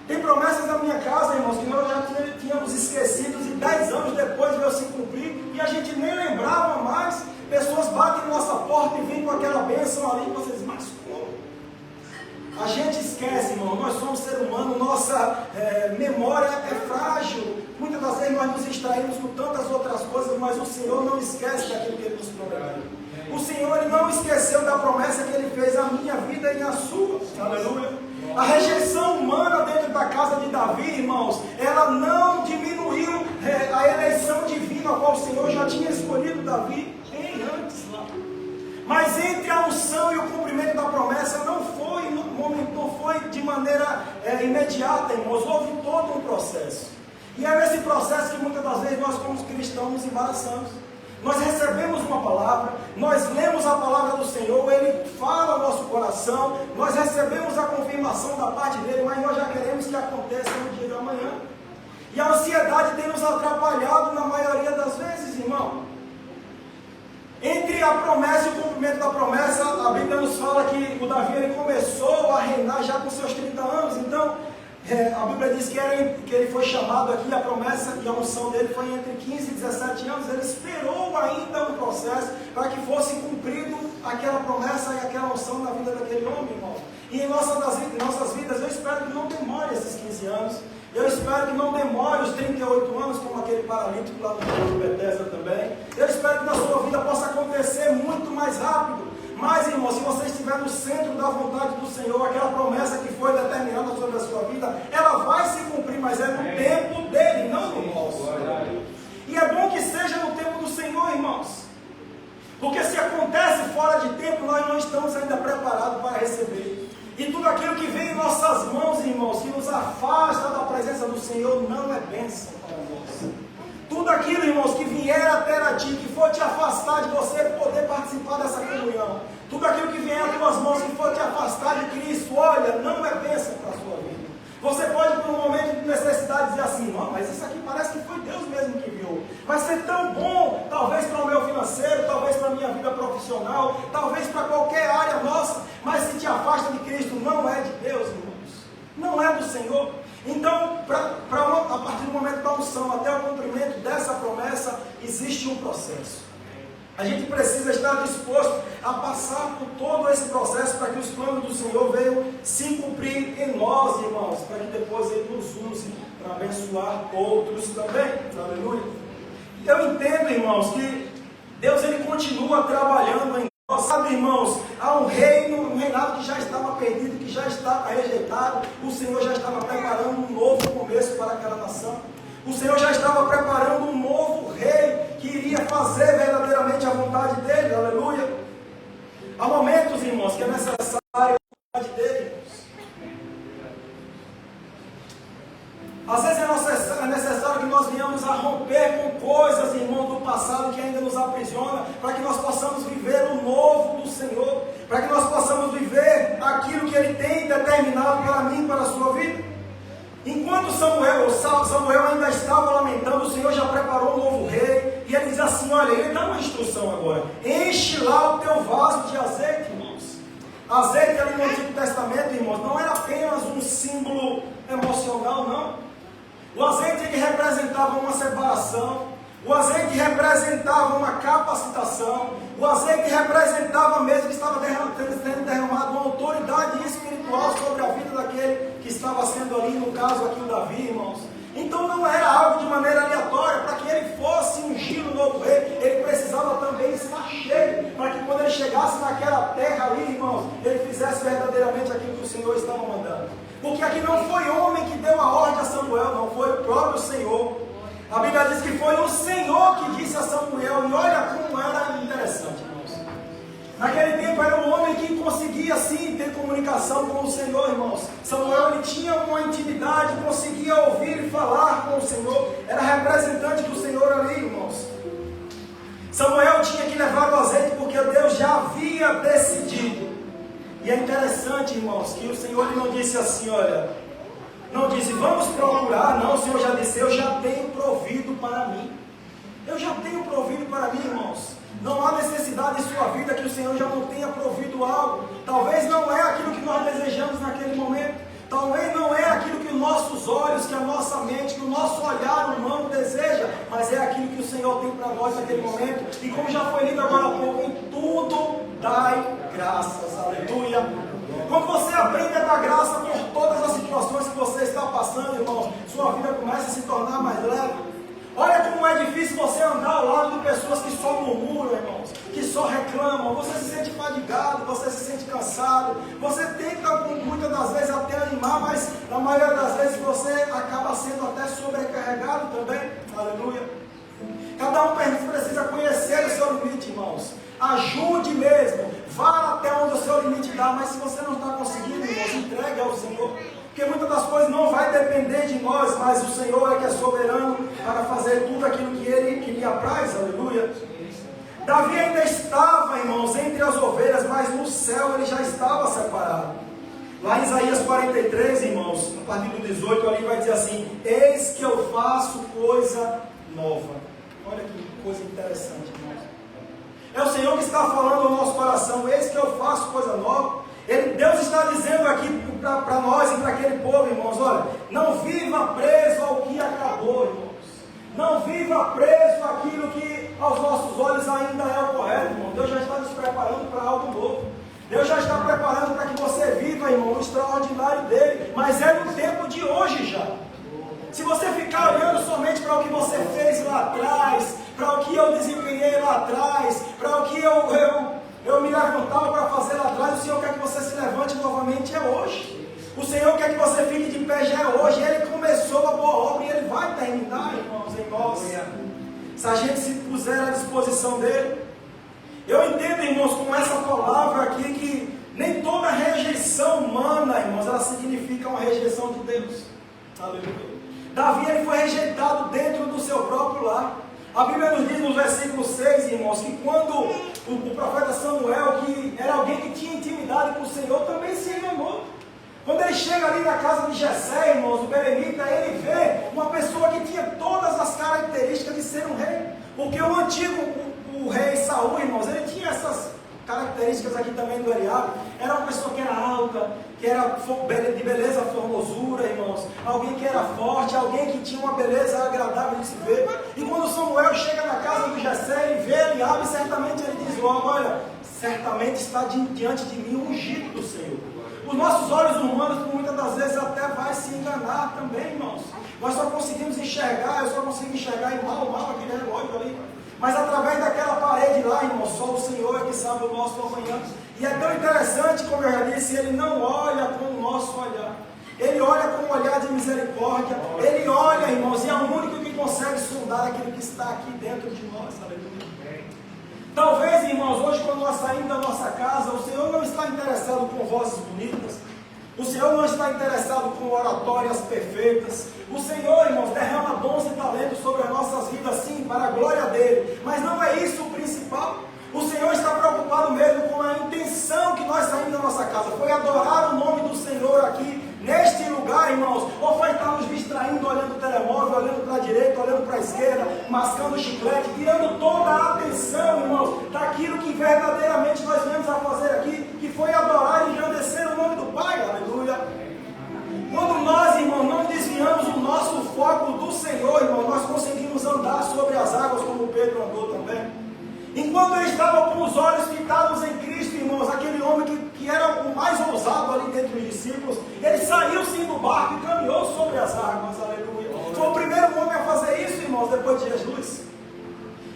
Tem promessas na minha casa, irmãos, que nós já tínhamos esquecido e 10 anos depois veio se cumprir e a gente nem lembrava mais. Pessoas batem na nossa porta e vêm com aquela bênção ali e vocês, mas como? A gente esquece, irmão, nós somos ser humano, nossa memória é frágil. Muitas das vezes nós nos distraímos com tantas outras coisas, mas o Senhor não esquece daquilo que Ele nos prometeu. O Senhor ele não esqueceu da promessa que Ele fez à minha vida e à sua. Aleluia. A rejeição humana dentro da casa de Davi, irmãos, ela não diminuiu a eleição divina a qual o Senhor já tinha escolhido Davi bem antes lá. Mas entre a unção e o cumprimento da promessa não foi de maneira imediata, irmãos. Houve todo um processo. E é nesse processo que muitas das vezes nós como cristãos nos embaraçamos. Nós recebemos uma palavra, nós lemos a palavra do Senhor, Ele fala ao nosso coração, nós recebemos a confirmação da parte dEle, mas nós já queremos que aconteça no dia da manhã. E a ansiedade tem nos atrapalhado na maioria das vezes, irmão. Entre a promessa e o cumprimento da promessa, a Bíblia nos fala que o Davi ele começou a reinar já com seus 30 anos, então a Bíblia diz que ele foi chamado aqui, a promessa e a unção dele foi entre 15 e 17 anos, ele esperou ainda um processo para que fosse cumprido aquela promessa e aquela unção na vida daquele homem, irmão. E em nossas vidas, eu espero que não demore esses 15 anos, eu espero que não demore os 38 anos, como aquele paralítico lá no Rio de Betesda também. Eu espero que na sua vida possa acontecer muito mais rápido. Mas, irmão, se você estiver no centro da vontade do Senhor, aquela promessa que foi determinada sobre a sua vida, ela vai se cumprir, mas é no tempo dele, não no nosso. E é bom que seja no tempo do Senhor, irmãos. Porque se acontece fora de tempo, nós não estamos ainda preparados para receber. E tudo aquilo que vem em nossas mãos, irmãos, que nos afasta da presença do Senhor, não é bênção para nós. Tudo aquilo, irmãos, que vier até a ti, que for te afastar de você poder participar dessa comunhão, tudo aquilo que vier às tuas mãos, que for te afastar de Cristo, olha, não é bênção para a sua vida. Você pode, por um momento de necessidade, dizer assim, não, mas isso aqui parece que foi Deus mesmo que enviou. Vai ser tão bom, talvez para o meu financeiro, talvez para a minha vida profissional, talvez para qualquer área nossa, mas se te afasta de Cristo, não é de Deus, irmãos. Não é do Senhor. Então, a partir do momento da unção até o cumprimento dessa promessa, existe um processo. A gente precisa estar disposto a passar por todo esse processo para que os planos do Senhor venham se cumprir em nós, irmãos, para que depois Ele nos use para abençoar outros também. Aleluia. Eu entendo, irmãos, que Deus ele continua trabalhando em nós. Sabe, irmãos, há um reino, um reinado que já estava perdido, que já estava rejeitado. O Senhor já estava preparando um novo começo para aquela nação. O Senhor já estava preparando um novo rei que iria fazer verdadeiramente a vontade dele, aleluia. Há momentos, irmãos, que é necessário a vontade dele, irmãos. Às vezes é necessário que nós venhamos a romper com coisas, irmão, do passado que ainda nos aprisiona, para que nós possamos viver o novo do Senhor, para que nós possamos viver aquilo que Ele tem determinado para mim e para a sua vida. Enquanto Samuel ainda estava lamentando, o Senhor já preparou um novo rei, e ele diz assim, olha, ele dá uma instrução agora, enche lá o teu vaso de azeite, irmãos. Azeite ali no Antigo Testamento, irmãos, não era apenas um símbolo emocional, não. O azeite ele representava uma separação, o azeite representava uma capacitação, o azeite representava mesmo que estava sendo derramado uma autoridade espiritual sobre a vida daquele que estava sendo ali, no caso aqui o Davi, irmãos. Então não era algo de maneira aleatória, para que ele fosse ungir o novo rei, ele precisava também estar cheio, para que quando ele chegasse naquela terra ali, irmãos, ele fizesse verdadeiramente aquilo que o Senhor estava mandando. Porque aqui não foi homem que deu a ordem a Samuel, não, foi o próprio Senhor. A Bíblia diz que foi o Senhor que disse a Samuel, e olha como era conseguia sim ter comunicação com o Senhor, irmãos. Samuel, ele tinha uma intimidade, conseguia ouvir e falar com o Senhor, era representante do Senhor ali, irmãos. Samuel tinha que levar o azeite porque Deus já havia decidido. E é interessante, irmãos, que o Senhor ele não disse assim, olha, não disse, vamos procurar, não, o Senhor já disse, eu já tenho provido para mim. Eu já tenho provido para mim, irmãos. Não há necessidade em sua vida que o Senhor já não tenha provido algo. Talvez não é aquilo que nós desejamos naquele momento. Talvez não é aquilo que os nossos olhos, que a nossa mente, que o nosso olhar humano deseja, mas é aquilo que o Senhor tem para nós naquele momento. E como já foi lido agora há pouco, em tudo dai graças, aleluia. Quando você aprende a dar graça por todas as situações que você está passando, irmão, sua vida começa a se tornar mais leve. Olha como é difícil você andar ao lado de pessoas que só murmuram, irmãos, que só reclamam. Você se sente fadigado, você se sente cansado, você tenta muitas das vezes até animar, mas na maioria das vezes você acaba sendo até sobrecarregado também, aleluia. Cada um precisa conhecer o seu limite, irmãos. Ajude mesmo, vá até onde o seu limite dá, mas se você não está conseguindo, irmãos, entregue ao Senhor. Porque muitas das coisas não vai depender de nós, mas o Senhor é que é soberano para fazer tudo aquilo que lhe apraz, aleluia. Davi ainda estava, irmãos, entre as ovelhas, mas no céu ele já estava separado. Lá em Isaías 43, irmãos, a partir do 18, ali vai dizer assim, eis que eu faço coisa nova. Olha que coisa interessante, irmãos. É o Senhor que está falando ao nosso coração, eis que eu faço coisa nova. Deus está dizendo aqui para nós e para aquele povo, irmãos, olha, não viva preso ao que acabou, irmãos. Não viva preso àquilo que aos nossos olhos ainda é o correto, irmão. Deus já está nos preparando para algo novo. Deus já está preparando para que você viva, irmão, o extraordinário dele. Mas é no tempo de hoje já. Se você ficar olhando somente para o que você fez lá atrás, para o que eu desempenhei lá atrás, para o que eu me levantava para fazer lá atrás, o Senhor quer que você se levante novamente é hoje. O Senhor quer que você fique de pé já é hoje. Ele começou a boa obra e Ele vai terminar, irmãos, em nós. Se a gente se puser à disposição dEle. Eu entendo, irmãos, com essa palavra aqui, que nem toda rejeição humana, irmãos, ela significa uma rejeição de Deus. Aleluia. Davi, ele foi rejeitado dentro do seu próprio lar. A Bíblia nos diz no versículo 6, irmãos, que quando o profeta Samuel, que era alguém que tinha intimidade com o Senhor, também se enganou. Quando ele chega ali na casa de Jessé, irmãos, o Belemita, ele vê uma pessoa que tinha todas as características de ser um rei. Porque o antigo, o rei Saul, irmãos, ele tinha essas características aqui também do Eliabe. Era uma pessoa que era alta, que era de beleza, formosura, irmãos. Alguém que era forte, alguém que tinha uma beleza agradável de se ver. E quando Samuel chega na casa do Jessé, ele vê Eliabe, certamente ele diz logo, olha, certamente está diante de mim o ungido do Senhor. Os nossos olhos humanos, muitas das vezes, até vai se enganar também, irmãos. Nós só conseguimos enxergar, eu só consigo enxergar em mal aquele relógio ali. Mas através daquela parede lá, irmão, só o Senhor é que sabe o nosso amanhã. E é tão interessante, como eu já disse, Ele não olha com o nosso olhar. Ele olha com um olhar de misericórdia. Ele olha, irmãos, e é o único que consegue sondar aquilo que está aqui dentro de nós. Aleluia. Talvez, irmãos, hoje quando nós saímos da nossa casa, o Senhor não está interessado com vozes bonitas. O Senhor não está interessado com oratórias perfeitas. O Senhor, irmãos, derrama dons e talentos sobre as nossas vidas, sim, para a glória dEle. Mas não é isso o principal. O Senhor está preocupado mesmo com a intenção que nós saímos da nossa casa. Foi adorar o nome do Senhor aqui, neste lugar, irmãos. Ou foi estar nos distraindo, olhando o telemóvel, olhando para a direita, olhando para a esquerda, mascando chiclete, tirando toda a atenção, irmãos, daquilo que verdadeiramente nós viemos a fazer aqui, que foi adorar e engrandecer o nome do Pai. Aleluia. Quando nós, irmãos, não desviamos o nosso foco do Senhor, irmão, nós conseguimos andar sobre as águas como Pedro andou também. Enquanto ele estava com os olhos fitados em Cristo, irmãos, aquele homem que era o mais ousado ali dentre os discípulos, ele saiu sim do barco e caminhou sobre as águas, aleluia. Foi o primeiro homem a fazer isso, irmãos, depois de Jesus.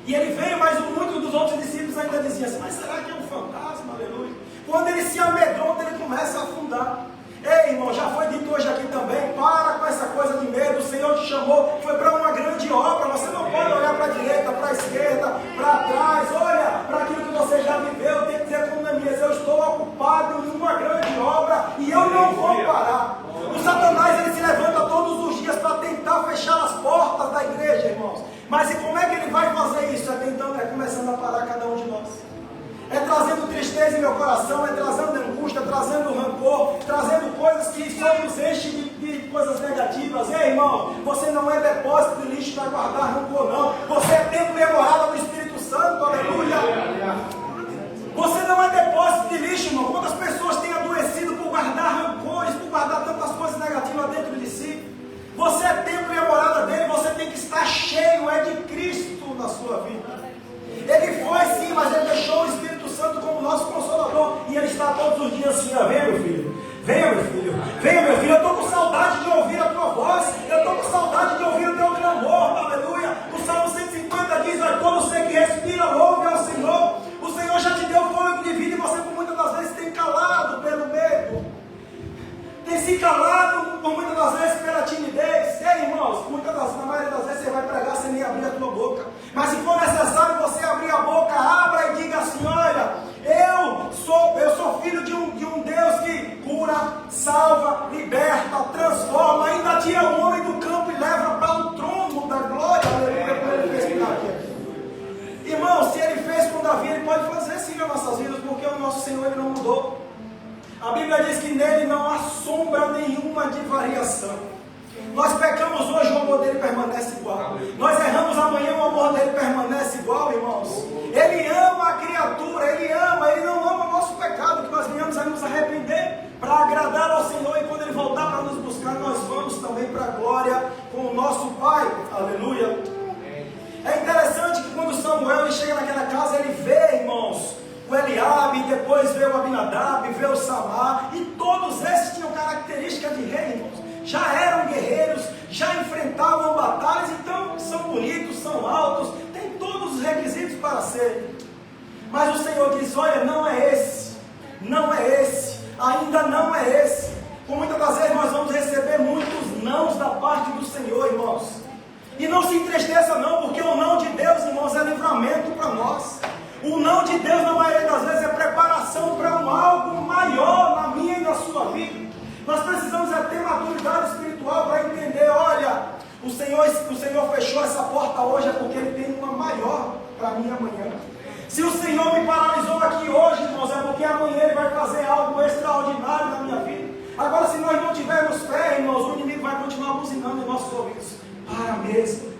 E ele veio, mas muitos dos outros discípulos ainda diziam assim, mas será que é um fantasma, aleluia? Quando ele se amedronta, ele começa a afundar. Ei, irmão, já foi dito hoje aqui também, para com essa coisa de medo, o Senhor te chamou, foi para uma grande obra, você não pode olhar para a direita, para a esquerda, para trás, olha para aquilo que você já viveu, tem que dizer com Neemias, eu estou ocupado Você não é depósito de lixo para guardar rancor, não. Você é templo e morada do Espírito Santo, aleluia. Você não é depósito de lixo, irmão. Quantas pessoas têm adoecido por guardar rancores, por guardar tantas coisas negativas dentro de si? Você é templo e a morada dele, você tem que estar cheio, é de Cristo na sua vida. Ele foi sim, mas ele deixou o Espírito Santo como nosso Consolador. E ele está todos os dias assim, venha meu filho, venha meu filho, venha meu filho. Eu estou com saudade de ouvir a tua voz, eu estou com saudade de ouvir o teu clamor, aleluia. O Salmo 150 diz, olha, todo ser que respira, louve ao Senhor. O Senhor já te deu fôlego de vida e você por muitas das vezes tem calado pelo medo. Tem se calado por muitas das vezes pela timidez. Ei, irmãos, na maioria das vezes você vai pregar sem nem abrir a tua boca. Mas se for necessário você abrir a boca, abra e diga assim, olha, eu sou filho de um Deus que cura, salva, liberta, transforma, ainda tira o homem do campo e leva para o trono da glória. Aleluia, como ele fez com Davi. Irmãos, se ele fez com Davi, ele pode fazer sim nas nossas vidas, porque o nosso Senhor ele não mudou. A Bíblia diz que nele não há sombra nenhuma de variação. Nós pecamos hoje, o amor dele permanece igual. Nós erramos amanhã, o amor dele permanece igual, irmãos. Ele ama a criatura, ele não ama o nosso pecado, que nós venhamos a nos arrepender para agradar ao Senhor. E quando ele voltar para nos buscar, nós vamos também para a glória com o nosso Pai. Aleluia. É interessante que quando Samuel ele chega naquela casa, ele vê, irmãos, o Eliabe, depois vê o Abinadab, vê o Samar, e todos esses tinham características de rei, irmãos. Já eram guerreiros, já enfrentavam batalhas, então são bonitos, são altos, têm todos os requisitos para ser. Mas o Senhor diz, olha, não é esse, ainda não é esse. Por muitas das vezes nós vamos receber muitos nãos da parte do Senhor, irmãos. E não se entristeça não, porque o não de Deus, irmãos, é livramento para nós. O não de Deus, na maioria das vezes, é preparação para um algo maior na minha e na sua vida. Nós precisamos ter maturidade espiritual para entender, olha, o Senhor fechou essa porta hoje é porque Ele tem uma maior para mim amanhã. Se o Senhor me paralisou aqui hoje, irmãos, é porque amanhã Ele vai fazer algo extraordinário na minha vida. Agora, se nós não tivermos fé, irmãos, o inimigo vai continuar buzinando em nossos ouvidos. Para mesmo.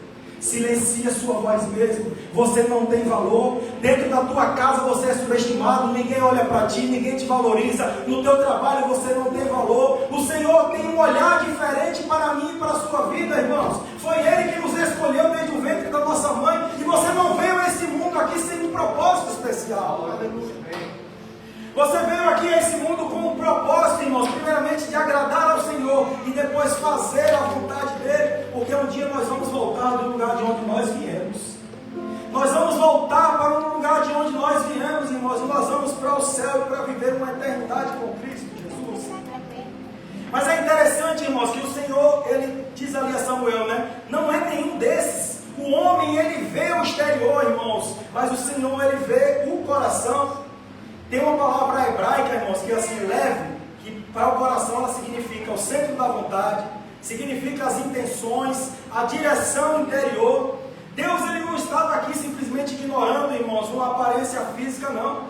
Silencia sua voz mesmo. Você não tem valor. Dentro da tua casa você é subestimado. Ninguém olha para ti, ninguém te valoriza. No teu trabalho você não tem valor. O Senhor tem um olhar diferente para mim e para a sua vida, irmãos. Foi Ele que nos escolheu desde o ventre da nossa mãe. E você não veio a esse mundo aqui sem um propósito especial. Aleluia. Você veio aqui a esse mundo com um propósito, irmãos, primeiramente de agradar ao Senhor e depois fazer a vontade dEle, porque um dia nós vamos voltar do lugar de onde nós viemos. Nós vamos voltar para um lugar de onde nós viemos, irmãos, e nós vamos para o céu para viver uma eternidade com Cristo Jesus. Mas é interessante, irmãos, que o Senhor, Ele diz ali a Samuel, né? Não é nenhum desses. O homem, ele vê o exterior, irmãos, mas o Senhor, Ele vê o coração. Tem uma palavra hebraica, irmãos, que é assim, leve, que para o coração ela significa o centro da vontade, significa as intenções, a direção interior. Deus ele não estava aqui simplesmente ignorando, irmãos, uma aparência física, não.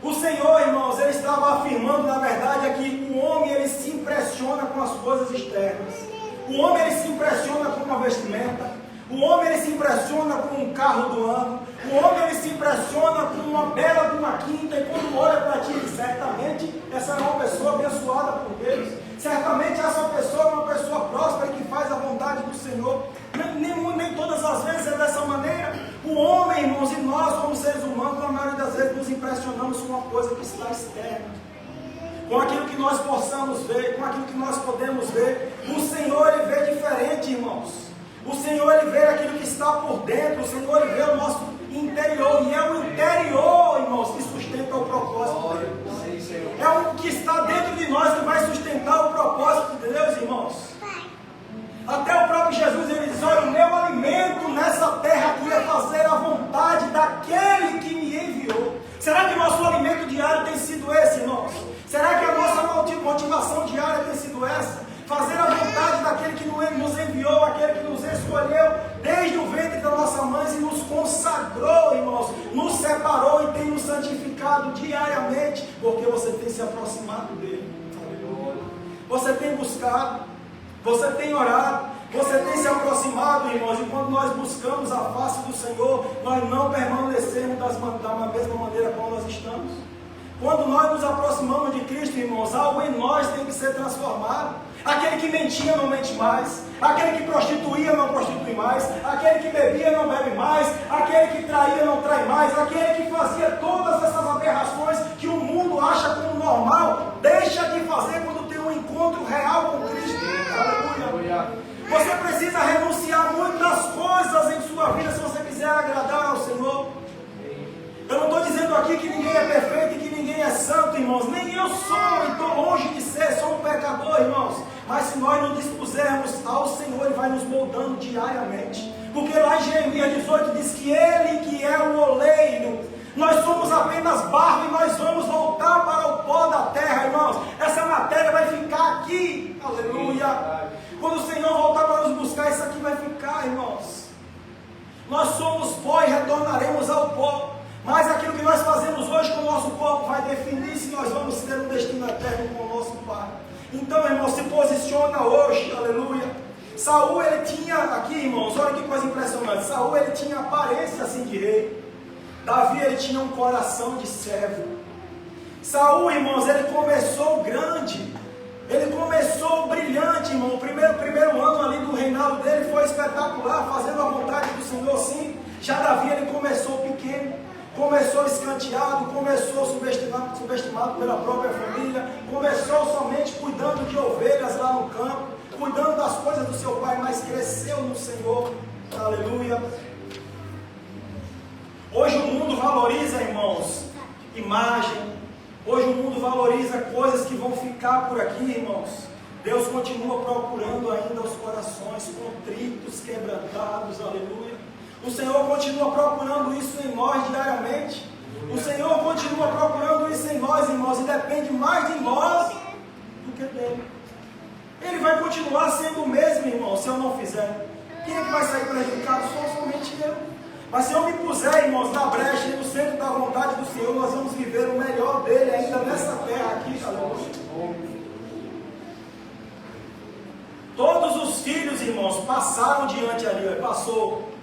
O Senhor, irmãos, ele estava afirmando, na verdade, é que o homem ele se impressiona com as coisas externas. O homem ele se impressiona com uma vestimenta. O homem ele se impressiona com um carro do ano. O homem ele se impressiona com uma bela de uma quinta. E quando olha para ti, certamente essa é uma pessoa abençoada por Deus. Certamente essa pessoa é uma pessoa próspera que faz a vontade do Senhor. Nem todas as vezes é dessa maneira. O homem, irmãos, e nós como seres humanos, na maioria das vezes nos impressionamos com uma coisa que está externa, com aquilo que nós possamos ver, com aquilo que nós podemos ver. O Senhor ele vê diferente, irmãos. O Senhor ele vê aquilo que está por dentro. O Senhor ele vê o nosso interior. E é o interior, irmãos, que sustenta o propósito dele. É o que está dentro de nós que vai sustentar o propósito de Deus, irmãos. Até o próprio Jesus ele diz, olha, o meu alimento nessa terra aqui é fazer a vontade daquele que me enviou. Será que o nosso alimento diário tem sido esse, irmãos? Será que a nossa motivação diária tem sido essa? Fazer a vontade daquele que nos enviou, aquele que nos escolheu desde o ventre da nossa mãe e nos consagrou, irmãos, nos separou e tem nos santificado diariamente, porque você tem se aproximado dele. Você tem buscado, você tem orado, Você tem se aproximado, irmãos, e quando nós buscamos a face do Senhor, nós não permanecemos da mesma maneira como nós estamos. Quando nós nos aproximamos de Cristo, irmãos, algo em nós tem que ser transformado. Aquele que mentia não mente mais, aquele que prostituía não prostitui mais, aquele que bebia não bebe mais, aquele que traía não trai mais, aquele que fazia todas essas aberrações que o mundo acha como normal, deixa de fazer quando tem um encontro real com Cristo. Aleluia. Você precisa renunciar muitas coisas em sua vida se você quiser agradar ao Senhor. Eu não estou dizendo aqui que ninguém é perfeito e que ninguém é santo, irmãos. Nem eu sou, e estou longe de ser, sou um pecador, irmãos. Mas se nós nos dispusermos ao Senhor, Ele vai nos moldando diariamente. Porque lá em Jeremias 18 diz que Ele que é o oleiro, nós somos apenas barro e nós vamos voltar para o pó da terra, irmãos. Essa matéria vai ficar aqui, aleluia. Quando o Senhor voltar para nos buscar, isso aqui vai ficar, irmãos. Nós somos pó e retornaremos ao pó. Mas aquilo que nós fazemos hoje com o nosso corpo vai definir se nós vamos ter um destino eterno com o nosso Pai. Então, irmão, se posiciona hoje, aleluia. Saul, ele tinha, aqui, irmãos, olha que coisa impressionante. Saul, ele tinha aparência assim de rei. Davi, ele tinha um coração de servo. Saul, irmãos, ele começou grande. Ele começou brilhante, irmão. O primeiro ano ali do reinado dele foi espetacular, fazendo a vontade do Senhor, sim. Já Davi, ele começou pequeno. Começou escanteado, começou subestimado pela própria família, começou somente cuidando de ovelhas lá no campo, cuidando das coisas do seu pai, mas cresceu no Senhor, aleluia. Hoje o mundo valoriza, irmãos, imagem, hoje o mundo valoriza coisas que vão ficar por aqui, irmãos. Deus continua procurando ainda os corações contritos, quebrantados, aleluia. O Senhor continua procurando isso em nós diariamente. O Senhor continua procurando isso em nós, irmãos, e depende mais de nós do que dele. Ele vai continuar sendo o mesmo, irmão, se eu não fizer. Quem é que vai sair prejudicado? Somente eu. Mas se eu me puser, irmãos, na brecha e no centro da vontade do Senhor, nós vamos viver o melhor dele ainda nessa terra aqui, aleluia. Todos os filhos, irmãos, passaram diante ali, passou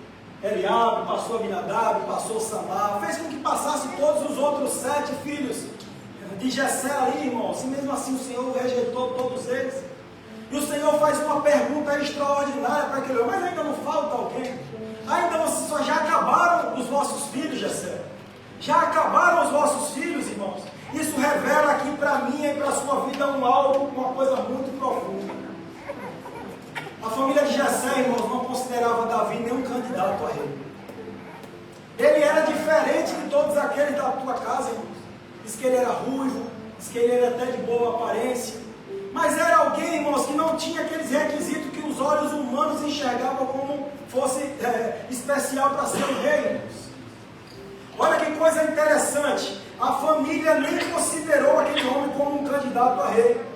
Eliabe, passou Abinadab, passou Samar, fez com que passasse todos os outros 7 filhos de Jessé ali, irmãos, e mesmo assim o Senhor rejeitou todos eles. E o Senhor faz uma pergunta extraordinária para aquele homem: mas ainda não falta alguém? Ainda vocês já acabaram os vossos filhos, Jessé? Já acabaram os vossos filhos, irmãos? Isso revela aqui para mim e para a sua vida uma coisa muito profunda. A família de Jessé, irmãos, não considerava Davi nenhum candidato a rei. Ele era diferente de todos aqueles da tua casa, irmãos. Diz que ele era ruivo, diz que ele era até de boa aparência. Mas era alguém, irmãos, que não tinha aqueles requisitos que os olhos humanos enxergavam como fosse especial para ser um rei, irmãos. Olha que coisa interessante. A família nem considerou aquele homem como um candidato a rei.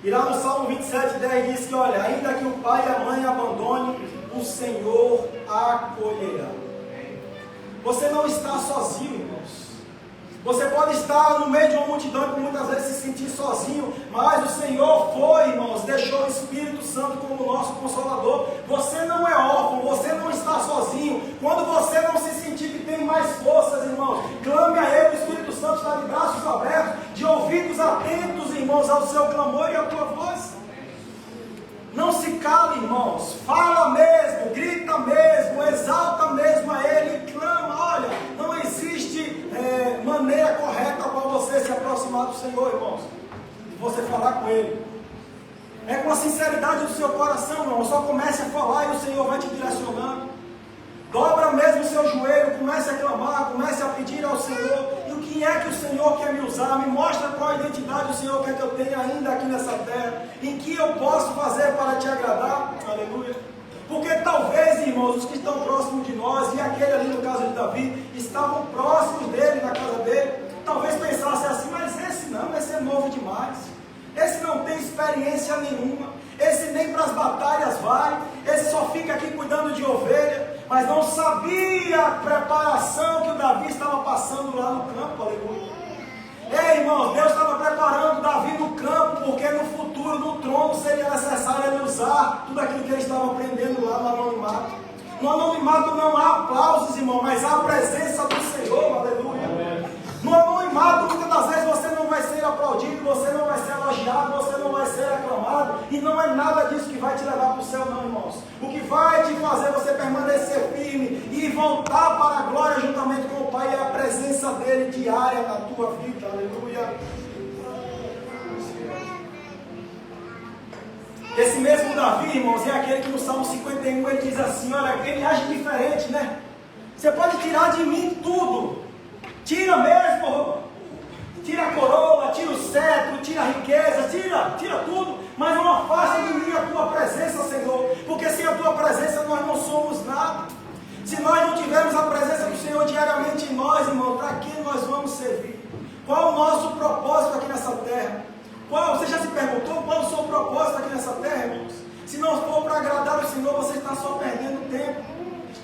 E lá no Salmo 27:10 diz que, olha, ainda que o pai e a mãe abandone, o Senhor acolherá. Você não está sozinho, irmãos. Você pode estar no meio de uma multidão e muitas vezes se sentir sozinho, mas o Senhor foi, irmãos, deixou o Espírito Santo como nosso Consolador. Você não é órfão, você não está sozinho. Quando você não se sentir que tem mais forças, irmãos, clame a Ele. O Espírito Santo está de braços abertos, de ouvidos atentos, irmãos, ao seu clamor e à tua voz. Não se cale, irmãos. Fala mesmo, grita mesmo, exalta mesmo a Ele e clama. Olha, não existe maneira correta para você se aproximar do Senhor, irmãos. E você falar com Ele. É com a sinceridade do seu coração, irmão. Só comece a falar e o Senhor vai te direcionando. Dobra mesmo o seu joelho, comece a clamar, comece a pedir ao Senhor. E o que é que o Senhor quer me usar? Me mostra qual a identidade o Senhor quer que eu tenha ainda aqui nessa terra. Em que eu posso fazer para te agradar? Aleluia. Porque talvez, irmãos, os que estão próximos de nós, e aquele ali no caso de Davi, estavam próximos dele, na casa dele, talvez pensassem assim: mas esse não, esse é novo demais. Esse não tem experiência nenhuma. Esse nem para as batalhas vai. Esse só fica aqui cuidando de ovelha. Mas não sabia a preparação que o Davi estava passando lá no campo, aleluia. Ei, irmãos, Deus estava preparando Davi no campo, porque no futuro, no trono, seria necessário ele usar tudo tudo aquilo que eles estavam aprendendo lá no anonimato. No anonimato não há aplausos, irmão, mas há a presença do Senhor, aleluia. No anonimato, muitas das vezes você não vai ser aplaudido, você não vai ser elogiado, você não vai ser aclamado, e não é nada disso que vai te levar para o céu, não, irmãos. O que vai te fazer você permanecer firme e voltar para a glória juntamente com o Pai é a presença dele diária na tua vida, aleluia. Esse mesmo Davi, irmãos, é aquele que no Salmo 51 ele diz assim, olha, ele age diferente, né? Você pode tirar de mim tudo, tira mesmo, tira a coroa, tira o cetro, tira a riqueza, tira tudo, mas não afasta de mim a tua presença, Senhor, porque sem a tua presença nós não somos nada. Se nós não tivermos a presença do Senhor diariamente em nós, irmão, para quem nós vamos servir? Qual o nosso propósito aqui nessa terra? Você já se perguntou qual o seu propósito aqui nessa terra, irmãos? Se não for para agradar o Senhor, você está só perdendo tempo.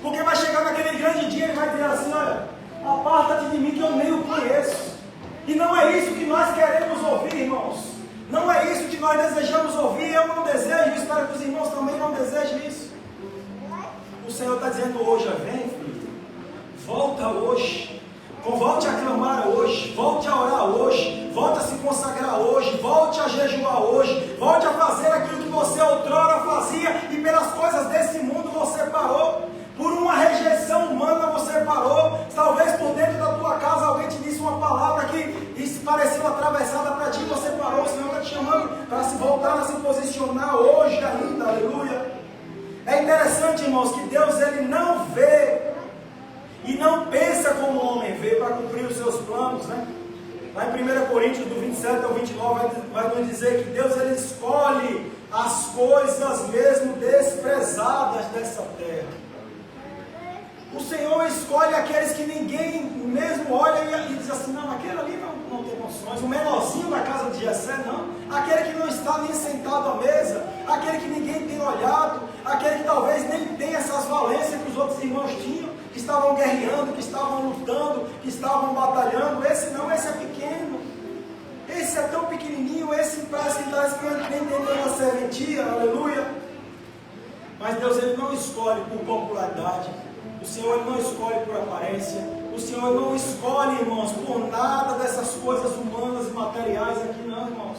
Porque vai chegar naquele grande dia e vai dizer assim, olha, aparta-te de mim que eu nem o conheço. E não é isso que nós queremos ouvir, irmãos. Não é isso que nós desejamos ouvir. Eu não desejo, espero que os irmãos também não desejem isso. O Senhor está dizendo hoje, vem filho, volta hoje. Volte a clamar hoje, volte a orar hoje, volte a se consagrar hoje, volte a jejuar hoje, volte a fazer aquilo que você outrora fazia e pelas coisas desse mundo você parou. Por uma rejeição humana você parou. Talvez por dentro da tua casa alguém te disse uma palavra que se pareceu atravessada para ti, você parou. O Senhor está te chamando para se voltar a se posicionar hoje ainda, aleluia. É interessante, irmãos, que Deus ele não vê e não pensa como o homem vê para cumprir os seus planos, né? Lá em 1 Coríntios, do 27 ao 29, vai nos dizer que Deus ele escolhe as coisas mesmo desprezadas dessa terra. O Senhor escolhe aqueles que ninguém mesmo olha e diz assim, não, aquele ali não tem condições. O menorzinho da casa de Jessé, não. Aquele que não está nem sentado à mesa, aquele que ninguém tem olhado, aquele que talvez nem tem essas valências que os outros irmãos tinham, que estavam guerreando, que estavam lutando, que estavam batalhando. Esse não, esse é pequeno. Esse é tão pequenininho, esse parece que está entendendo a serventia, aleluia. Mas Deus ele não escolhe por popularidade. O Senhor ele não escolhe por aparência. O Senhor não escolhe, irmãos, por nada dessas coisas humanas e materiais aqui não, irmãos.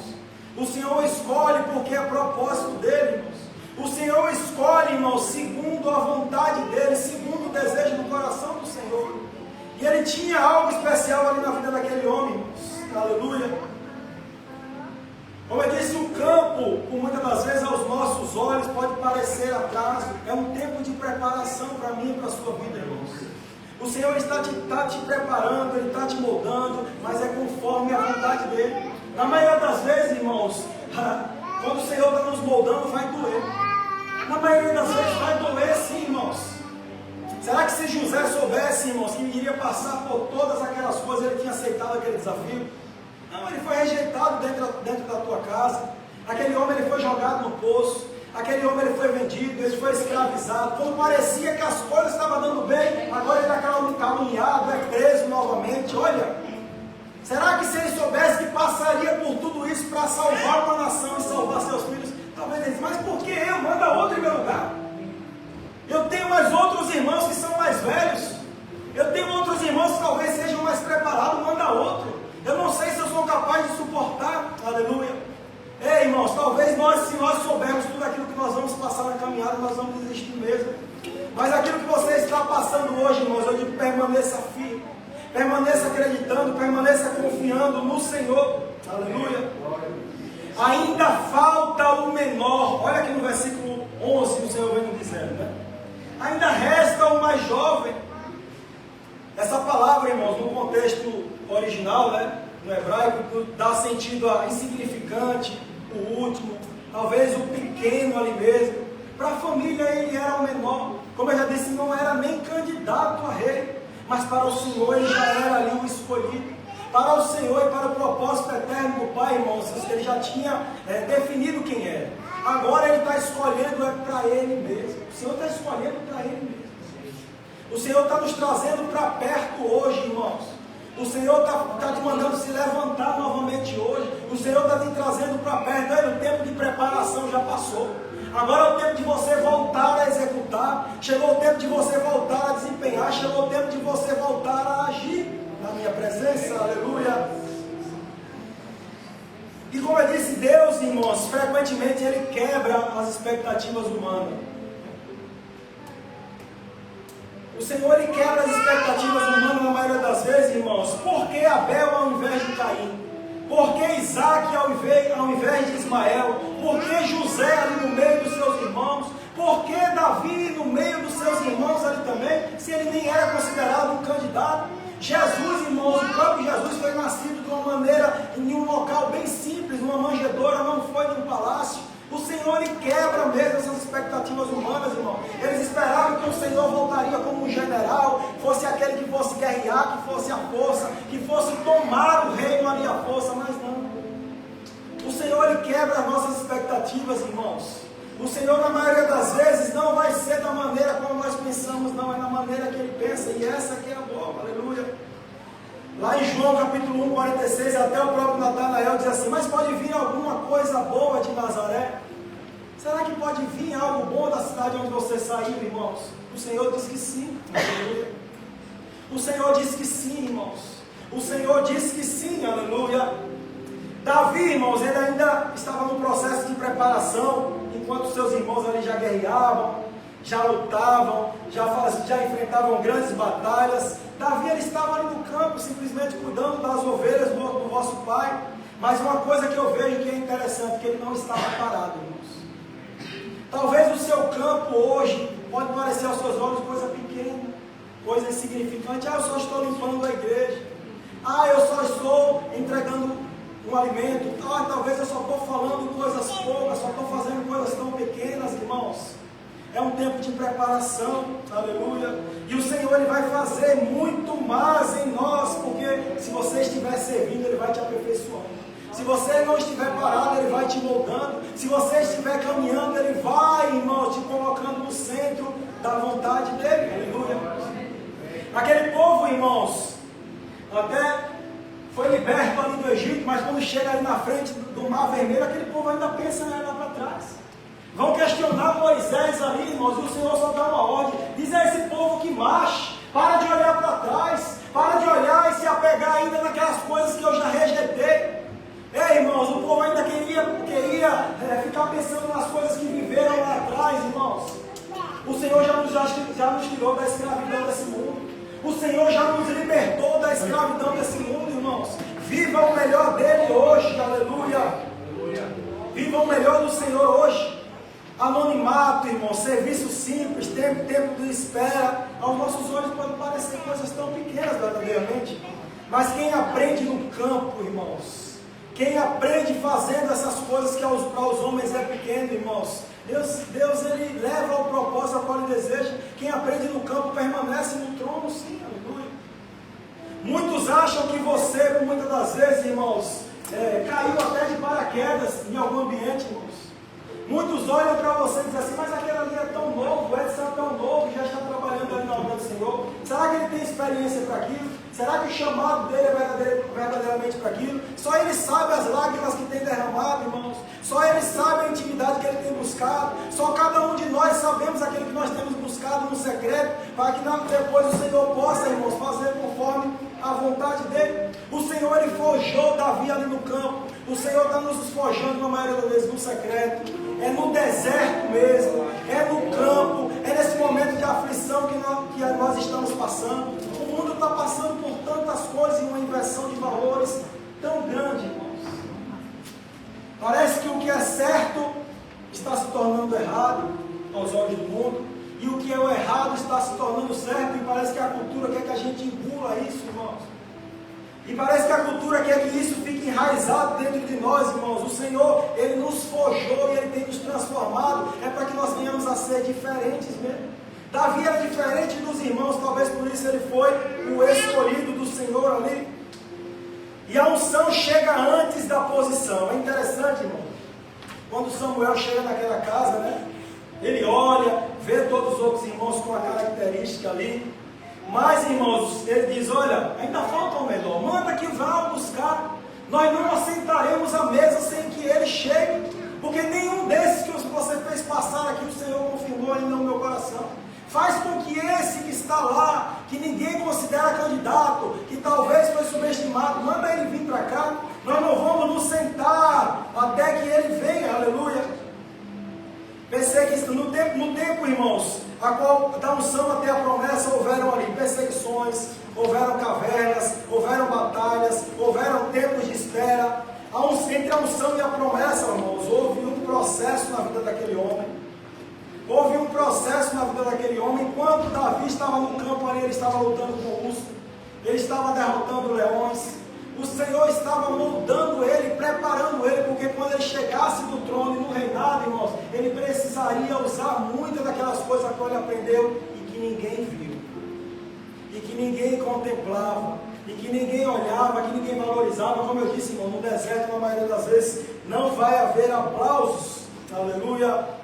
O Senhor escolhe porque é propósito dele, irmãos. O Senhor escolhe, irmãos, segundo a vontade dele, segundo o desejo do coração do Senhor. E ele tinha algo especial ali na vida daquele homem, irmãos. Aleluia. Como eu disse, o campo, por muitas das vezes aos nossos olhos, pode parecer atraso. É um tempo de preparação para mim e para a sua vida, irmãos. O Senhor está te preparando, Ele está te moldando, mas é conforme a vontade dEle. Na maioria das vezes, irmãos, quando o Senhor está nos moldando, vai doer. Na maioria das vezes vai doer sim, irmãos. Será que se José soubesse, irmãos, que iria passar por todas aquelas coisas, ele tinha aceitado aquele desafio? Não, ele foi rejeitado dentro da tua casa. Aquele homem ele foi jogado no poço. Aquele homem ele foi vendido, ele foi escravizado. Quando parecia que as coisas estavam dando bem, agora ele está caluniado, é preso novamente. Olha, será que se ele soubesse que passaria por tudo isso para salvar uma nação e salvar seus filhos, talvez ele disse, mas por que eu? Manda outro em meu lugar. Eu tenho mais outros irmãos que são mais velhos. Eu tenho outros irmãos que talvez sejam mais preparados, manda outro. Eu não sei se eu sou capaz de suportar. Aleluia. Ei, irmãos, talvez se nós soubermos tudo aquilo que nós vamos passar na caminhada, nós vamos desistir mesmo. Mas aquilo que você está passando hoje, irmãos, eu digo, permaneça firme. Permaneça acreditando, permaneça confiando no Senhor. Aleluia. Ainda falta o menor. Olha aqui no versículo 11, o Senhor vem nos dizendo, né? Ainda resta o mais jovem. Essa palavra, irmãos, no contexto original, né, no hebraico, dá sentido a insignificante, o último, talvez o pequeno ali mesmo. Para a família ele era o menor. Como eu já disse, não era nem candidato a rei, mas para o Senhor ele já era ali o escolhido. Para o Senhor e para o propósito eterno do Pai, irmãos, ele já tinha definido quem era. Agora ele está escolhendo para ele mesmo. O Senhor está escolhendo para ele mesmo. O Senhor está nos trazendo para perto hoje, irmãos. O Senhor está te mandando se levantar novamente hoje. O Senhor está te trazendo para perto. Olha, o tempo de preparação já passou. Agora é o tempo de você voltar a executar. Chegou o tempo de você voltar a desempenhar. Chegou o tempo de você voltar a agir na minha presença. Aleluia. E como eu disse, Deus, irmãos, frequentemente Ele quebra as expectativas humanas. O Senhor, Ele quebra as expectativas humanas na maioria das vezes, irmãos. Por que Abel ao invés de Caim? Por que Isaac ao invés de Ismael? Por que José ali no meio dos seus irmãos? Por que Davi no meio dos seus irmãos ali também? Se ele nem era considerado um candidato. Jesus, irmãos, o próprio Jesus foi nascido de uma maneira, em um local bem simples, numa manjedoura, não foi num palácio. O Senhor, Ele quebra mesmo essas expectativas humanas, irmão. Eles esperavam que o Senhor voltaria como um general, fosse aquele que fosse guerrear, que fosse a força, que fosse tomar o reino ali a força, mas não. O Senhor, Ele quebra as nossas expectativas, irmãos. O Senhor, na maioria das vezes, não vai ser da maneira como nós pensamos, não, é na maneira que Ele pensa, e essa aqui é a boa, aleluia. Lá em João capítulo 1, 46, até o próprio Natanael diz assim: mas pode vir alguma coisa boa de Nazaré? Será que pode vir algo bom da cidade onde você saiu, irmãos? O Senhor diz que sim, aleluia. O Senhor diz que sim, irmãos. O Senhor diz que sim, aleluia. Davi, irmãos, ele ainda estava no processo de preparação, enquanto seus irmãos ali já guerreavam, já lutavam, já enfrentavam grandes batalhas. Davi, ele estava ali no campo, simplesmente cuidando das ovelhas do vosso pai. Mas uma coisa que eu vejo que é interessante, que ele não estava parado, irmãos. Talvez o seu campo hoje pode parecer aos seus olhos coisa pequena, coisa insignificante. Eu só estou limpando a igreja. Eu só estou entregando um alimento. Talvez eu só estou falando coisas poucas, só estou fazendo coisas tão pequenas, irmãos. É um tempo de preparação, aleluia. E o Senhor, Ele vai fazer muito mais em nós, porque se você estiver servindo, Ele vai te aperfeiçoando. Se você não estiver parado, Ele vai te moldando. Se você estiver caminhando, Ele vai, irmão, te colocando no centro da vontade dEle, aleluia. Aquele povo, irmãos, até foi liberto ali do Egito, mas quando chega ali na frente do Mar Vermelho, aquele povo ainda pensa em olhar para trás. Vão questionar Moisés ali, irmãos, e o Senhor só dá uma ordem. Diz a esse povo que marche, para de olhar para trás, para de olhar e se apegar ainda naquelas coisas que eu já rejeitei. Irmãos, o povo ainda queria ficar pensando nas coisas que viveram lá atrás, irmãos. O Senhor já nos tirou da escravidão desse mundo. O Senhor já nos libertou da escravidão desse mundo, irmãos. Viva o melhor dele hoje, aleluia. Viva o melhor do Senhor hoje. Anonimato, irmão, serviço simples, tempo de espera. Aos nossos olhos podem parecer coisas tão pequenas, verdadeiramente. Mas quem aprende no campo, irmãos, quem aprende fazendo essas coisas que para os homens é pequeno, irmãos, Deus ele leva ao propósito ao qual Ele deseja. Quem aprende no campo permanece no trono, sim, aleluia. Muitos acham que você, por muitas das vezes, irmãos, caiu até de paraquedas em algum ambiente, irmãos. Muitos olham para você e dizem assim: mas aquele ali é tão novo, o Edson é tão novo, já está trabalhando ali na obra do Senhor. Será que ele tem experiência para aquilo? Será que o chamado dele é verdadeiramente para aquilo? Só ele sabe as lágrimas que tem derramado, irmãos. Só ele sabe a intimidade que ele tem buscado. Só cada um de nós sabemos aquilo que nós temos buscado no secreto, para que depois o Senhor possa, irmãos, fazer conforme a vontade dele. O Senhor, ele forjou Davi ali no campo. O Senhor está nos forjando na maioria das vezes no secreto. É no deserto mesmo, é no campo, é nesse momento de aflição que nós estamos passando. O mundo está passando por tantas coisas e uma inversão de valores tão grande, irmãos. Parece que o que é certo está se tornando errado aos olhos do mundo, e o que é o errado está se tornando certo, e parece que a cultura quer que a gente engula isso, irmãos. E parece que a cultura quer que isso fique enraizado dentro de nós, irmãos. O Senhor, Ele nos forjou e Ele tem nos transformado. É para que nós venhamos a ser diferentes mesmo. Davi era diferente dos irmãos, talvez por isso ele foi o escolhido do Senhor ali. E a unção chega antes da posição. É interessante, irmão. Quando Samuel chega naquela casa, né? Ele olha, vê todos os outros irmãos com a característica ali. Mas, irmãos, ele diz: olha, ainda falta o melhor, manda que vá buscar. Nós não assentaremos à mesa sem que ele chegue, porque nenhum desses que você fez passar Faz com que esse que está lá, que ninguém considera candidato, que talvez foi subestimado, manda ele vir para cá. Nós não vamos nos sentar até que ele venha, aleluia. No tempo, irmãos, a qual da unção até a promessa houveram ali perseguições, houveram cavernas, houveram batalhas, houveram tempos de espera. Entre a unção e a promessa, irmãos, houve um processo na vida daquele homem. Houve um processo na vida daquele homem. Enquanto Davi estava no campo ali, ele estava lutando com o urso, ele estava derrotando leões. O Senhor estava moldando ele, preparando ele, porque quando ele chegasse no trono e no reinado, irmãos, ele precisaria usar muitas daquelas coisas que ele aprendeu e que ninguém viu, e que ninguém contemplava, e que ninguém olhava, que ninguém valorizava. Como eu disse, irmão, no deserto, na maioria das vezes, não vai haver aplausos, aleluia.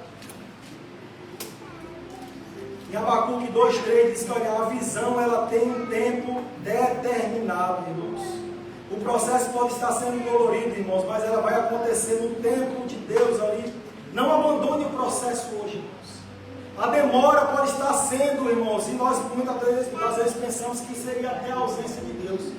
Em Abacuque 2,3 diz que, olha, a visão ela tem um tempo determinado, irmãos. O processo pode estar sendo dolorido, irmãos, mas ela vai acontecer no tempo de Deus ali. Não abandone o processo hoje, irmãos. A demora pode estar sendo, irmãos, e nós muitas vezes pensamos que seria até a ausência de Deus.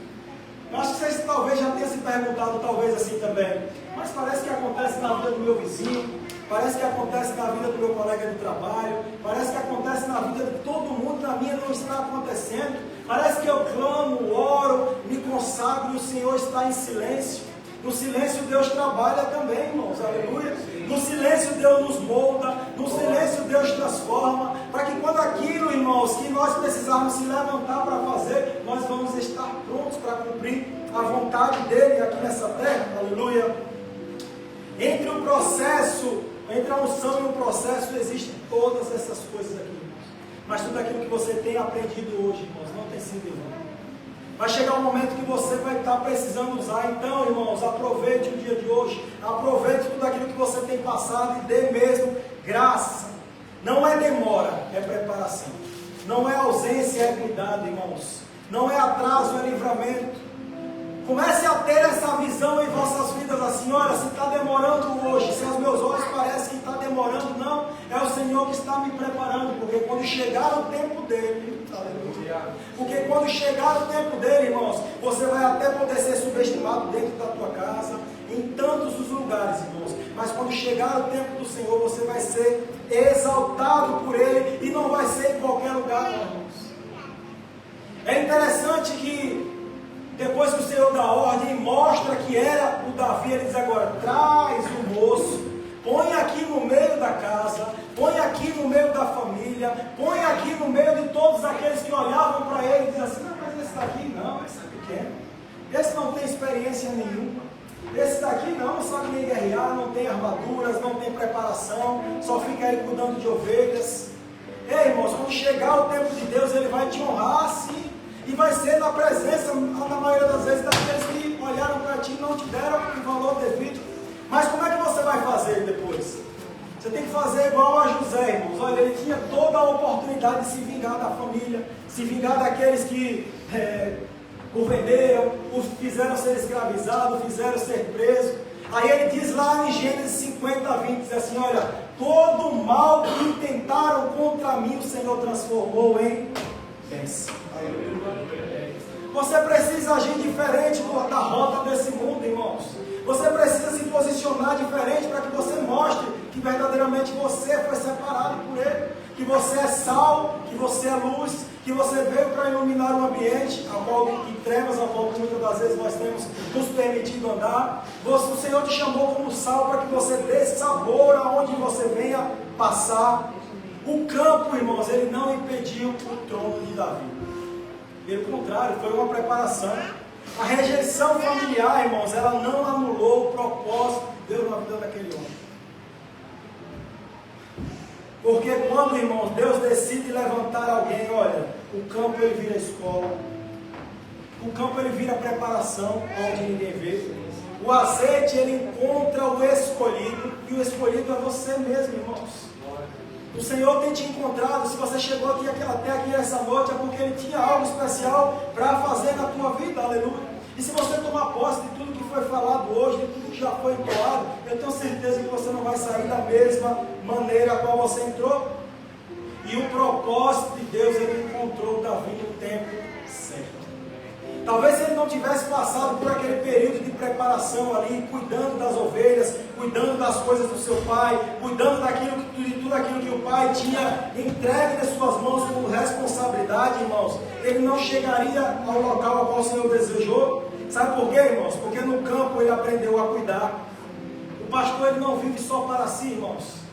Eu acho que vocês talvez já tenham se perguntado, talvez assim também, mas parece que acontece na vida do meu vizinho, parece que acontece na vida do meu colega de trabalho, parece que acontece na vida de todo mundo, na minha não está acontecendo. Parece que eu clamo, oro, me consagro e o Senhor está em silêncio. No silêncio Deus trabalha também, irmãos, aleluia. No silêncio Deus nos molda, no silêncio Deus transforma, para que quando aquilo, irmãos, que nós precisarmos se levantar para fazer, nós vamos estar prontos para cumprir a vontade dEle aqui nessa terra, aleluia. Entre o processo, entre a unção e o processo, existem todas essas coisas aqui, irmãos. Mas tudo aquilo que você tem aprendido hoje, irmãos, não tem sido em vão. Vai chegar um momento que você vai estar precisando usar. Então, irmãos, aproveite o dia de hoje. Aproveite tudo aquilo que você tem passado e dê mesmo graça. Não é demora, é preparação. Não é ausência, é cuidado, irmãos. Não é atraso, é livramento. Comece a ter essa visão em vossas vidas assim, olha, se está demorando hoje, se aos meus olhos parece que está demorando, não, é o Senhor que está me preparando, porque quando chegar o tempo dele, aleluia, porque quando chegar o tempo dele, irmãos, você vai até poder ser subestimado dentro da tua casa, em tantos os lugares, irmãos, mas quando chegar o tempo do Senhor, você vai ser exaltado por ele, e não vai ser em qualquer lugar, irmãos. É interessante que depois que o Senhor dá ordem e mostra que era o Davi, ele diz agora, traz o moço, põe aqui no meio da casa, põe aqui no meio da família, põe aqui no meio de todos aqueles que olhavam para ele e diziam assim, não, mas esse daqui não, esse é pequeno, esse não tem experiência nenhuma, esse daqui não sabe nem guerrear, não tem armaduras, não tem preparação, só fica aí cuidando de ovelhas. Ei, irmãos, quando chegar o tempo de Deus, ele vai te honrar assim. E vai ser na presença, na maioria das vezes, daqueles que olharam para ti e não te deram o valor devido. Mas como é que você vai fazer depois? Você tem que fazer igual a José, irmãos. Olha, ele tinha toda a oportunidade de se vingar da família, se vingar daqueles que o venderam, o fizeram ser escravizado, fizeram ser preso. Aí ele diz lá em Gênesis 50:20, diz assim, olha, todo o mal que intentaram contra mim, o Senhor transformou em bênção. Você precisa agir diferente da rota desse mundo, irmãos. Você precisa se posicionar diferente para que você mostre que verdadeiramente você foi separado por Ele, que você é sal, que você é luz, que você veio para iluminar o ambiente, em trevas, a qual muitas das vezes nós temos nos permitido andar. O Senhor te chamou como sal para que você dê sabor aonde você venha passar. O campo, irmãos, ele não impediu o trono de Davi. Pelo contrário, foi uma preparação. A rejeição familiar, irmãos, ela não anulou o propósito de Deus na vida daquele homem. Porque quando, irmãos, Deus decide levantar alguém, olha, o campo ele vira escola, o campo ele vira preparação, onde ninguém vê. O azeite ele encontra o escolhido, e o escolhido é você mesmo, irmãos. O Senhor tem te encontrado. Se você chegou aqui até aqui essa noite, é porque Ele tinha algo especial para fazer na tua vida, aleluia. E se você tomar posse de tudo que foi falado hoje, de tudo que já foi entoado, eu tenho certeza que você não vai sair da mesma maneira a qual você entrou. E o propósito de Deus ele encontrou Davi no tempo certo. Talvez ele não tivesse passado por aquele período de preparação ali, cuidando das ovelhas, cuidando das coisas do seu pai, cuidando de tudo aquilo que o pai tinha entregue nas suas mãos como responsabilidade, irmãos. Ele não chegaria ao local ao qual o Senhor desejou. Sabe por quê, irmãos? Porque no campo ele aprendeu a cuidar. O pastor ele não vive só para si, irmãos.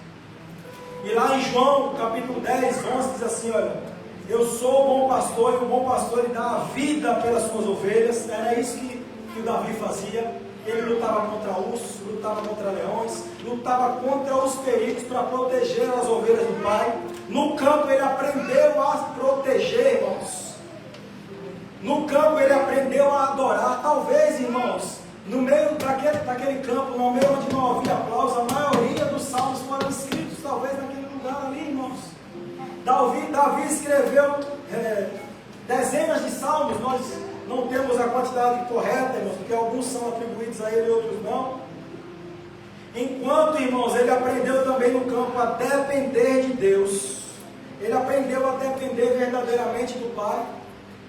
E lá em João, capítulo 10, 11, diz assim, olha: eu sou o bom pastor, e o bom pastor ele dá a vida pelas suas ovelhas. Era isso que o Davi fazia. Ele lutava contra ursos, lutava contra leões, lutava contra os perigos para proteger as ovelhas do pai. No campo ele aprendeu a proteger, irmãos. No campo ele aprendeu a adorar. Talvez, irmãos, no meio daquele campo, no meio onde não havia aplauso, a maioria dos salmos foram escritos, talvez naquele lugar ali, irmãos. Davi escreveu dezenas de salmos. Nós não temos a quantidade correta, irmãos, porque alguns são atribuídos a ele e outros não. Enquanto, irmãos, ele aprendeu também no campo a depender de Deus. Ele aprendeu a depender verdadeiramente do Pai.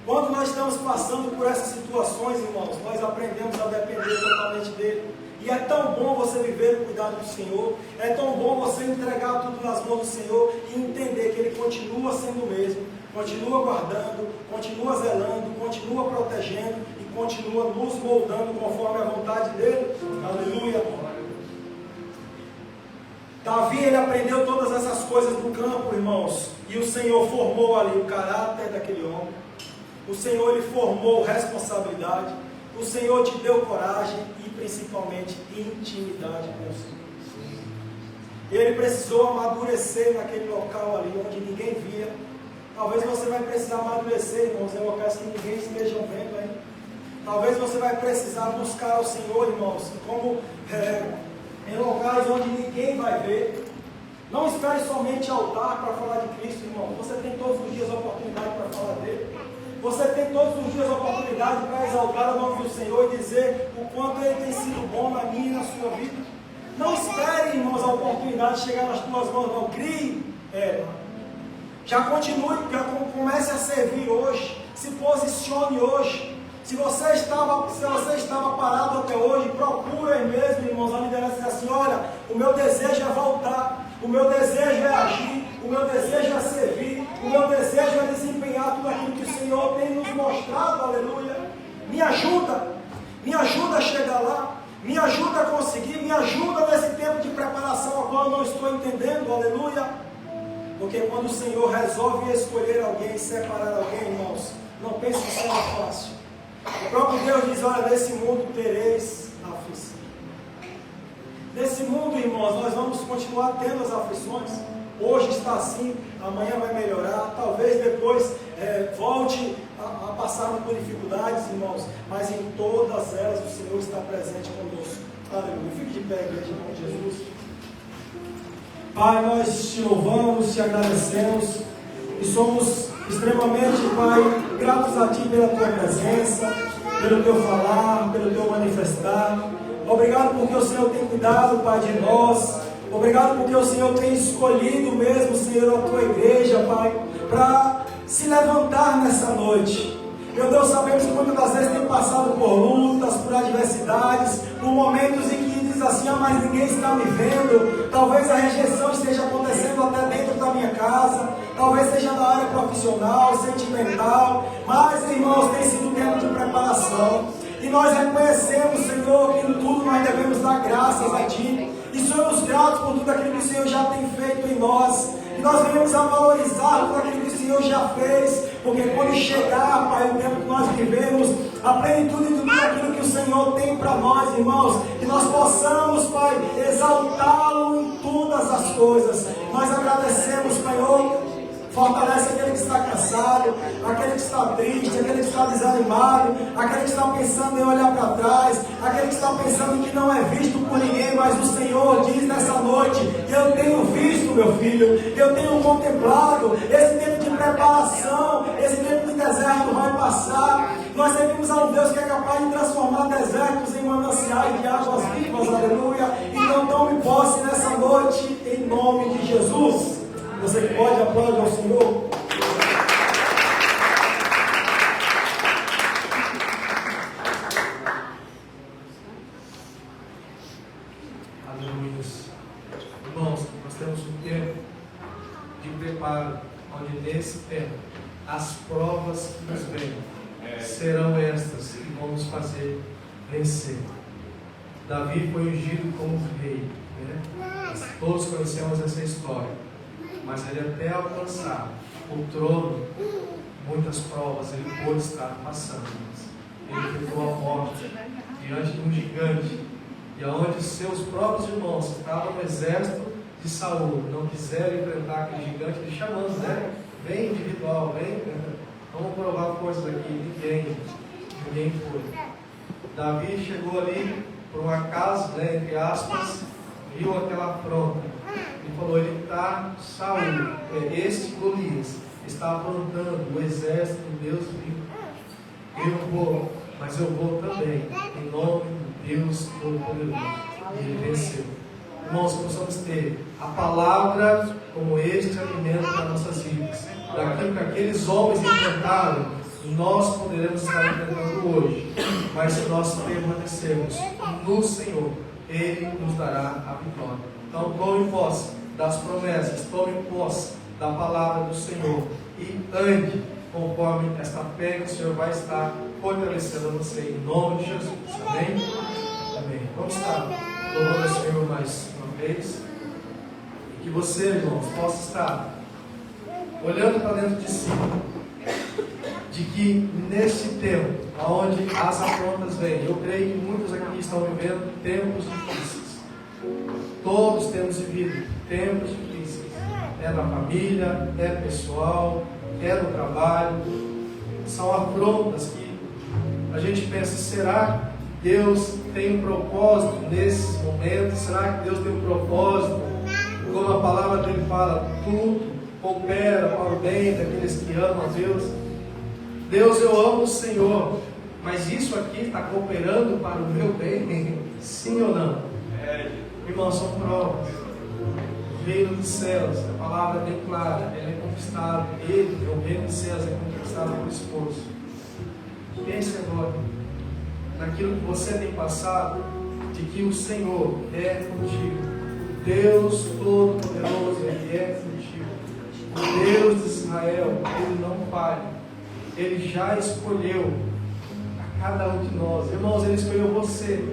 Quando nós estamos passando por essas situações, irmãos, nós aprendemos a depender totalmente dele. E é tão bom você viver o cuidado do Senhor, é tão bom você entregar tudo nas mãos do Senhor e entender que Ele continua sendo o mesmo, continua guardando, continua zelando, continua protegendo e continua nos moldando conforme a vontade dEle. Aleluia! Davi, ele aprendeu todas essas coisas no campo, irmãos, e o Senhor formou ali o caráter daquele homem. O Senhor, ele formou responsabilidade. O Senhor te deu coragem e principalmente intimidade com o Senhor. Ele precisou amadurecer naquele local ali onde ninguém via. Talvez você vai precisar amadurecer, irmãos, em locais que ninguém esteja vendo ainda. Talvez você vai precisar buscar ao Senhor, irmãos, em locais onde ninguém vai ver. Não espere somente altar para falar de Cristo, irmão. Você tem todos os dias a oportunidade para falar dele. Você tem todos os dias a oportunidade para exaltar o nome do Senhor e dizer o quanto Ele tem sido bom na minha e na sua vida. Não espere, irmãos, a oportunidade de chegar nas tuas mãos, não. Crie ela. Já continue, já comece a servir hoje. Se posicione hoje. Se você estava parado até hoje, procure mesmo, irmãos, a liderança diz assim: olha, o meu desejo é voltar, o meu desejo é agir, o meu desejo é servir, o meu desejo é desempenhar tudo aquilo que o Senhor tem nos mostrado, aleluia. Me ajuda a chegar lá, me ajuda a conseguir, me ajuda nesse tempo de preparação a qual eu não estou entendendo, aleluia. Porque quando o Senhor resolve escolher alguém, separar alguém, irmãos, não pense que será fácil. O próprio Deus diz: olha, nesse mundo tereis aflição. Nesse mundo, irmãos, nós vamos continuar tendo as aflições. Hoje está assim, amanhã vai melhorar. Talvez depois volte a passar por dificuldades, irmãos. Mas em todas elas o Senhor está presente conosco. Aleluia. Fique de pé, igreja, em nome de Jesus. Pai, nós te louvamos, te agradecemos e somos extremamente, Pai, gratos a Ti pela Tua presença, pelo Teu falar, pelo Teu manifestar. Obrigado porque o Senhor tem cuidado, Pai, de nós. Obrigado porque o Senhor tem escolhido mesmo, Senhor, a Tua igreja, Pai, para se levantar nessa noite. Meu Deus, sabemos que muitas das vezes tem passado por lutas, por adversidades, por momentos em que diz assim: ah, mas ninguém está me vendo. Talvez a rejeição esteja acontecendo até dentro da minha casa, talvez seja na área profissional, sentimental, mas, irmãos, tem sido tempo de preparação. E nós reconhecemos, Senhor, que em tudo nós devemos dar graças a Ti. E somos gratos por tudo aquilo que o Senhor já tem feito em nós. E nós venhamos a valorizar tudo aquilo que o Senhor já fez. Porque quando chegar, Pai, o tempo que nós vivemos, a plenitude de tudo aquilo que o Senhor tem para nós, irmãos, que nós possamos, Pai, exaltá-lo em todas as coisas. Nós agradecemos, Senhor. Fortalece aquele que está cansado, aquele que está triste, aquele que está desanimado, aquele que está pensando em olhar para trás, aquele que está pensando que não é visto por ninguém, mas o Senhor diz nessa noite: eu tenho visto, meu filho, eu tenho contemplado. Esse tempo de preparação, esse tempo de deserto vai passar. Nós servimos a um Deus que é capaz de transformar desertos em mananciais de águas vivas, aleluia. Então tome posse nessa noite, em nome de Jesus. Você que pode, aplaude ao Senhor. Aleluia. Irmãos, nós temos um tempo de preparo, onde nesse tempo as provas que nos vêm serão estas que vão nos fazer vencer. Davi foi ungido como rei, né? Todos conhecemos essa história, mas ele até alcançar o trono, muitas provas ele pôde estar passando. Ele enfrentou a morte diante de um gigante, e aonde seus próprios irmãos que estavam no exército de Saul não quiseram enfrentar aquele gigante, ele chamando, né? Vem individual, vem, vamos provar coisas aqui. Ninguém foi. Davi chegou ali por um acaso, né, entre aspas, viu aquela afronta e falou: ele está, Saul, este Golias está afrontando o exército de Deus vivo. Eu vou, mas eu vou também, em nome de Deus Todo-Poderoso. E ele venceu. Irmãos, possamos ter a palavra como este alimento das nossas vidas. Daquilo que aqueles homens enfrentaram, nós poderemos estar enfrentando hoje. Mas se nós permanecermos no Senhor, Ele nos dará a vitória. Então tome posse das promessas, tome posse da palavra do Senhor e ande conforme esta fé que o Senhor vai estar fortalecendo você, em nome de Jesus. Amém? Amém. Vamos estar louvando o Senhor mais uma vez. E que você, irmãos, possa estar olhando para dentro de si, de que nesse tempo, onde as afrontas vêm, eu creio que muitos aqui estão vivendo tempos difíceis. Todos temos vivido tempos difíceis. É na família, é pessoal, é no trabalho. São afrontas que a gente pensa: será que Deus tem um propósito nesses momentos? Será que Deus tem um propósito? Como a palavra dele fala, tudo coopera para o bem daqueles que amam a Deus. Deus, eu amo o Senhor, mas isso aqui está cooperando para o meu bem? Sim ou não? Irmãos, são provas. O reino dos céus, a palavra é bem clara, ele é conquistado. O reino dos céus, é conquistado por esforço. Pense agora naquilo que você tem passado, de que o Senhor é contigo. Deus Todo-Poderoso, Ele é contigo. O Deus de Israel, Ele não falha. Ele já escolheu a cada um de nós. Irmãos, Ele escolheu você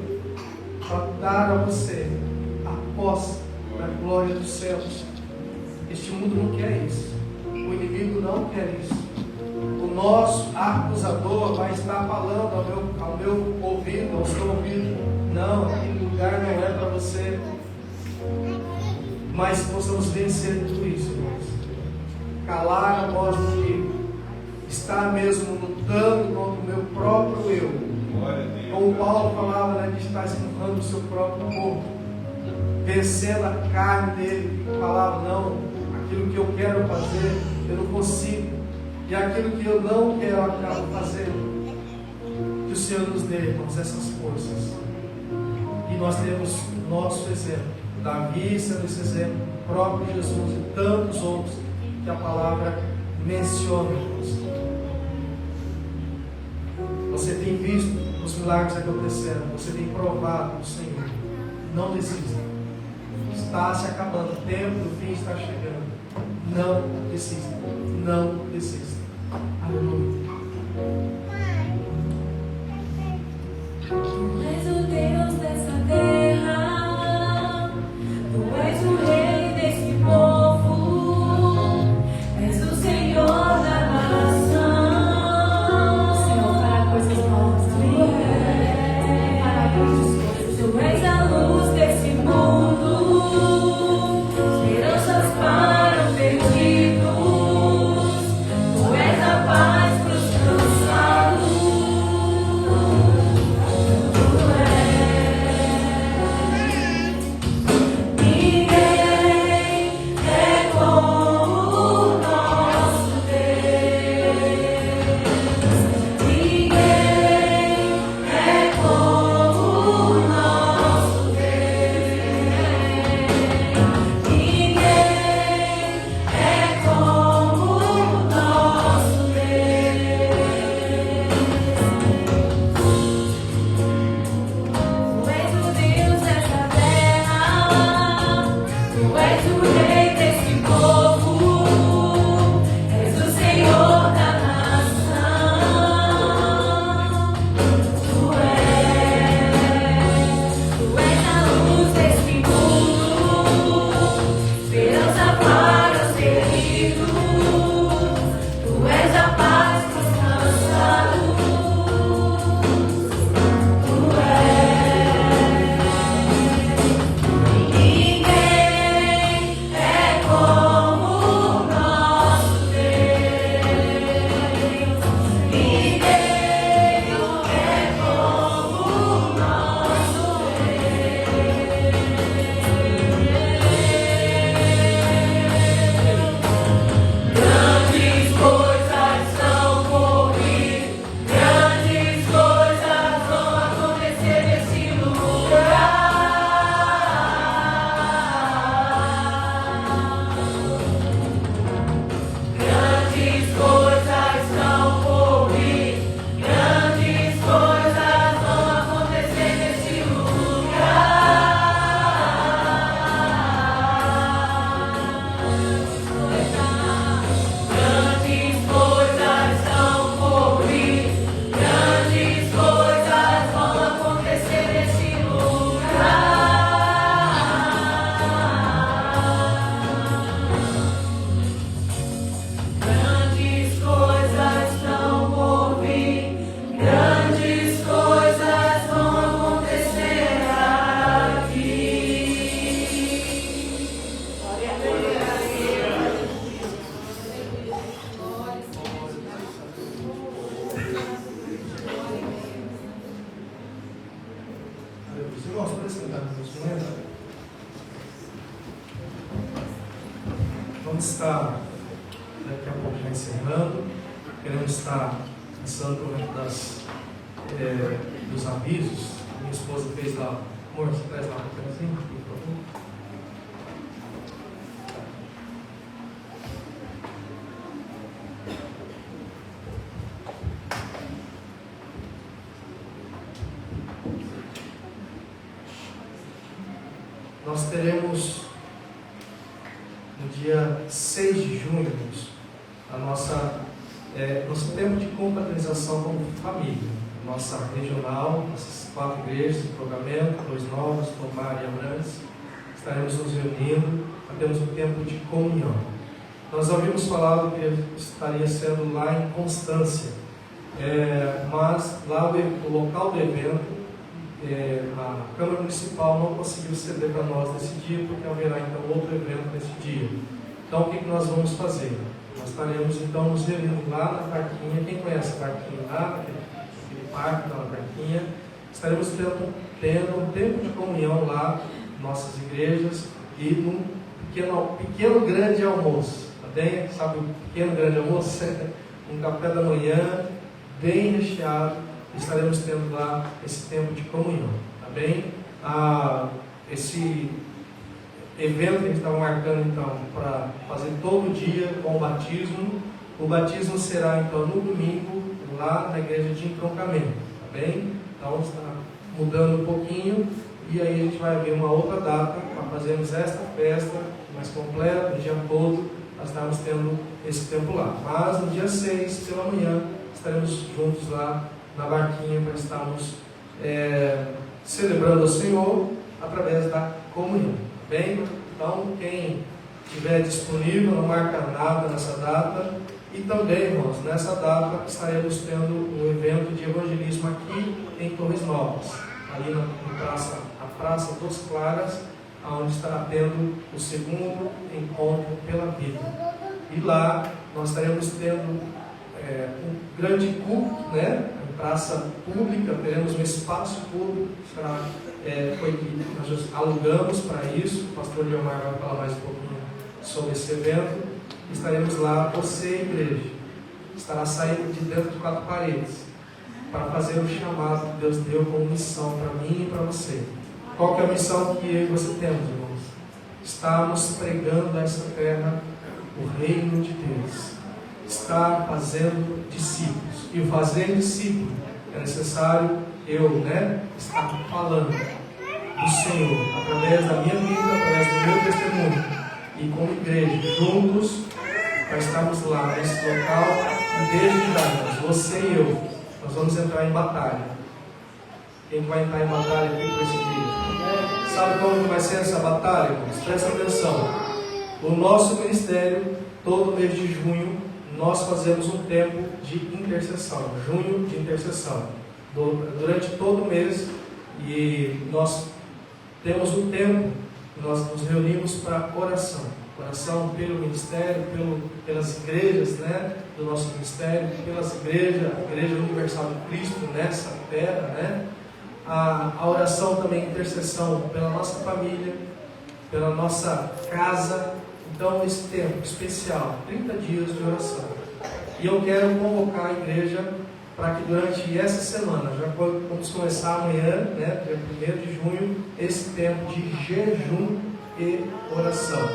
para dar a você a posse da glória dos céus. Este mundo não quer isso. O inimigo não quer isso. O nosso acusador vai estar falando ao meu ouvido, ao seu ouvido: não, aquele lugar não é para você. Mas possamos vencer tudo isso, irmãos. Calar a voz do inimigo. Estar mesmo lutando contra o meu próprio eu. Como Paulo falava, né, de estar esmurrando o seu próprio corpo. Vencendo a carne dele. Falava: não, aquilo que eu quero fazer, eu não consigo. E aquilo que eu não quero, eu acabo fazendo. Que o Senhor nos dê, irmãos, essas forças. E nós temos nosso exemplo. Davi sendo esse exemplo, o próprio Jesus e tantos outros que a palavra menciona, irmãos. Você tem visto os milagres acontecendo, você tem provado o Senhor. Não desista. Está se acabando, o tempo do fim está chegando. Não desista. Não desista. Aleluia. Tu és o Deus dessa terra, Tu és o Rei desse povo, és o Senhor da nação. O Senhor fará coisas novas, amém? Fará grandes coisas. Tu és a luz desse mundo, esperanças para o perdido. Tu és a paz para os cansados. nos lembra? Vamos estar daqui a pouco já encerrando. Queremos estar passando por dos avisos. Minha esposa fez lá. Amor, você traz lá um pedacinho, por favor. Nós teremos no dia 6 de junho nosso tempo de confraternização como família. Nossa regional, nossas 4 igrejas, Progamento, Dois Novos, Tomar e Abrantes, estaremos nos reunindo para termos um tempo de comunhão. Nós havíamos falado que estaria sendo lá em Constância, mas lá o local do evento, a Câmara Municipal não conseguiu ceder para nós nesse dia, porque haverá então outro evento nesse dia. Então o que nós vamos fazer? Nós estaremos então nos reunindo lá na Parquinha. Quem conhece a Parquinha lá, naquele parque, na Parquinha, estaremos tendo um tempo de comunhão lá, nossas igrejas, e um pequeno grande almoço, tá bem? Sabe o pequeno grande almoço? Um café da manhã bem recheado. Estaremos tendo lá esse tempo de comunhão, tá bem? Esse evento que a gente estava marcando então para fazer todo dia com o batismo. O batismo será então no domingo lá na igreja de entroncamento, tá bem? Então está mudando um pouquinho e aí a gente vai ver uma outra data para fazermos esta festa mais completa, o dia todo nós estamos tendo esse tempo lá. Mas no dia 6 pela manhã estaremos juntos lá na Barquinha para estarmos celebrando o Senhor através da comunhão, tá bem? Então quem estiver disponível, não marca nada nessa data. E também, irmãos, nessa data estaremos tendo um evento de evangelismo aqui em Torres Novas, ali na Praça dos Claras, onde estará tendo o segundo encontro pela vida. E lá nós estaremos tendo um grande culto, né? Praça pública, teremos um espaço público, foi que nós alugamos para isso. O pastor Leomar vai falar mais um pouquinho sobre esse evento. Estaremos lá, você, igreja, estará saindo de dentro de 4 paredes para fazer o chamado que Deus deu como missão para mim e para você. Qual que é a missão que eu e você temos, irmãos? Estamos pregando nessa terra o reino de Deus. Está fazendo discípulos. E o fazer discípulo é necessário estar falando do Senhor através da minha vida, através do meu testemunho. E como igreja, juntos, nós estamos lá nesse local e desde já, você e eu, nós vamos entrar em batalha. Quem vai entrar em batalha aqui por esse dia? Sabe como vai ser essa batalha, irmãos? Presta atenção. O nosso ministério, todo mês de junho, nós fazemos um tempo de intercessão, junho de intercessão, durante todo o mês, e nós temos um tempo, nós nos reunimos para oração pelo ministério, pelas igrejas, né, do nosso ministério, pelas igrejas, a Igreja Universal de Cristo nessa terra, né, a oração também, intercessão pela nossa família, pela nossa casa. Então, esse tempo especial, 30 dias de oração. E eu quero convocar a igreja para que durante essa semana, já vamos começar amanhã, né, dia 1º de junho, esse tempo de jejum e oração.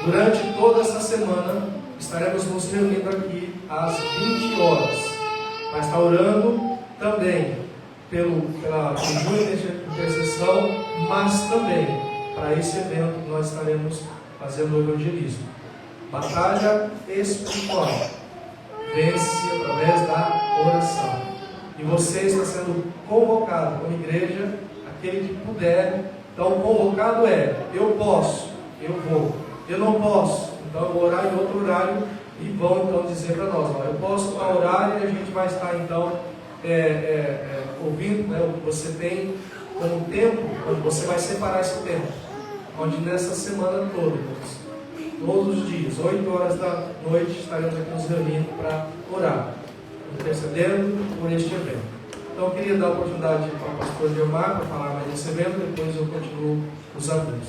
Durante toda essa semana, estaremos nos reunindo aqui às 20 horas. Vai estar orando também pela jejum e intercessão, mas também para esse evento que nós estaremos fazendo o evangelismo. Batalha espiritual vence através da oração. E você está sendo convocado como igreja, aquele que puder. Então, convocado eu posso, eu vou. Eu não posso, então eu vou orar em outro horário. E vão então dizer para nós, eu posso a horário, e a gente vai estar então ouvindo, né, o que você tem como tempo, onde você vai separar esse tempo, onde nessa semana toda, todos os dias, 8 horas da noite, estaremos aqui nos reunindo para orar, intercedendo por este evento. Então eu queria dar a oportunidade para o pastor Leomar para falar mais desse evento, depois eu continuo os avisos.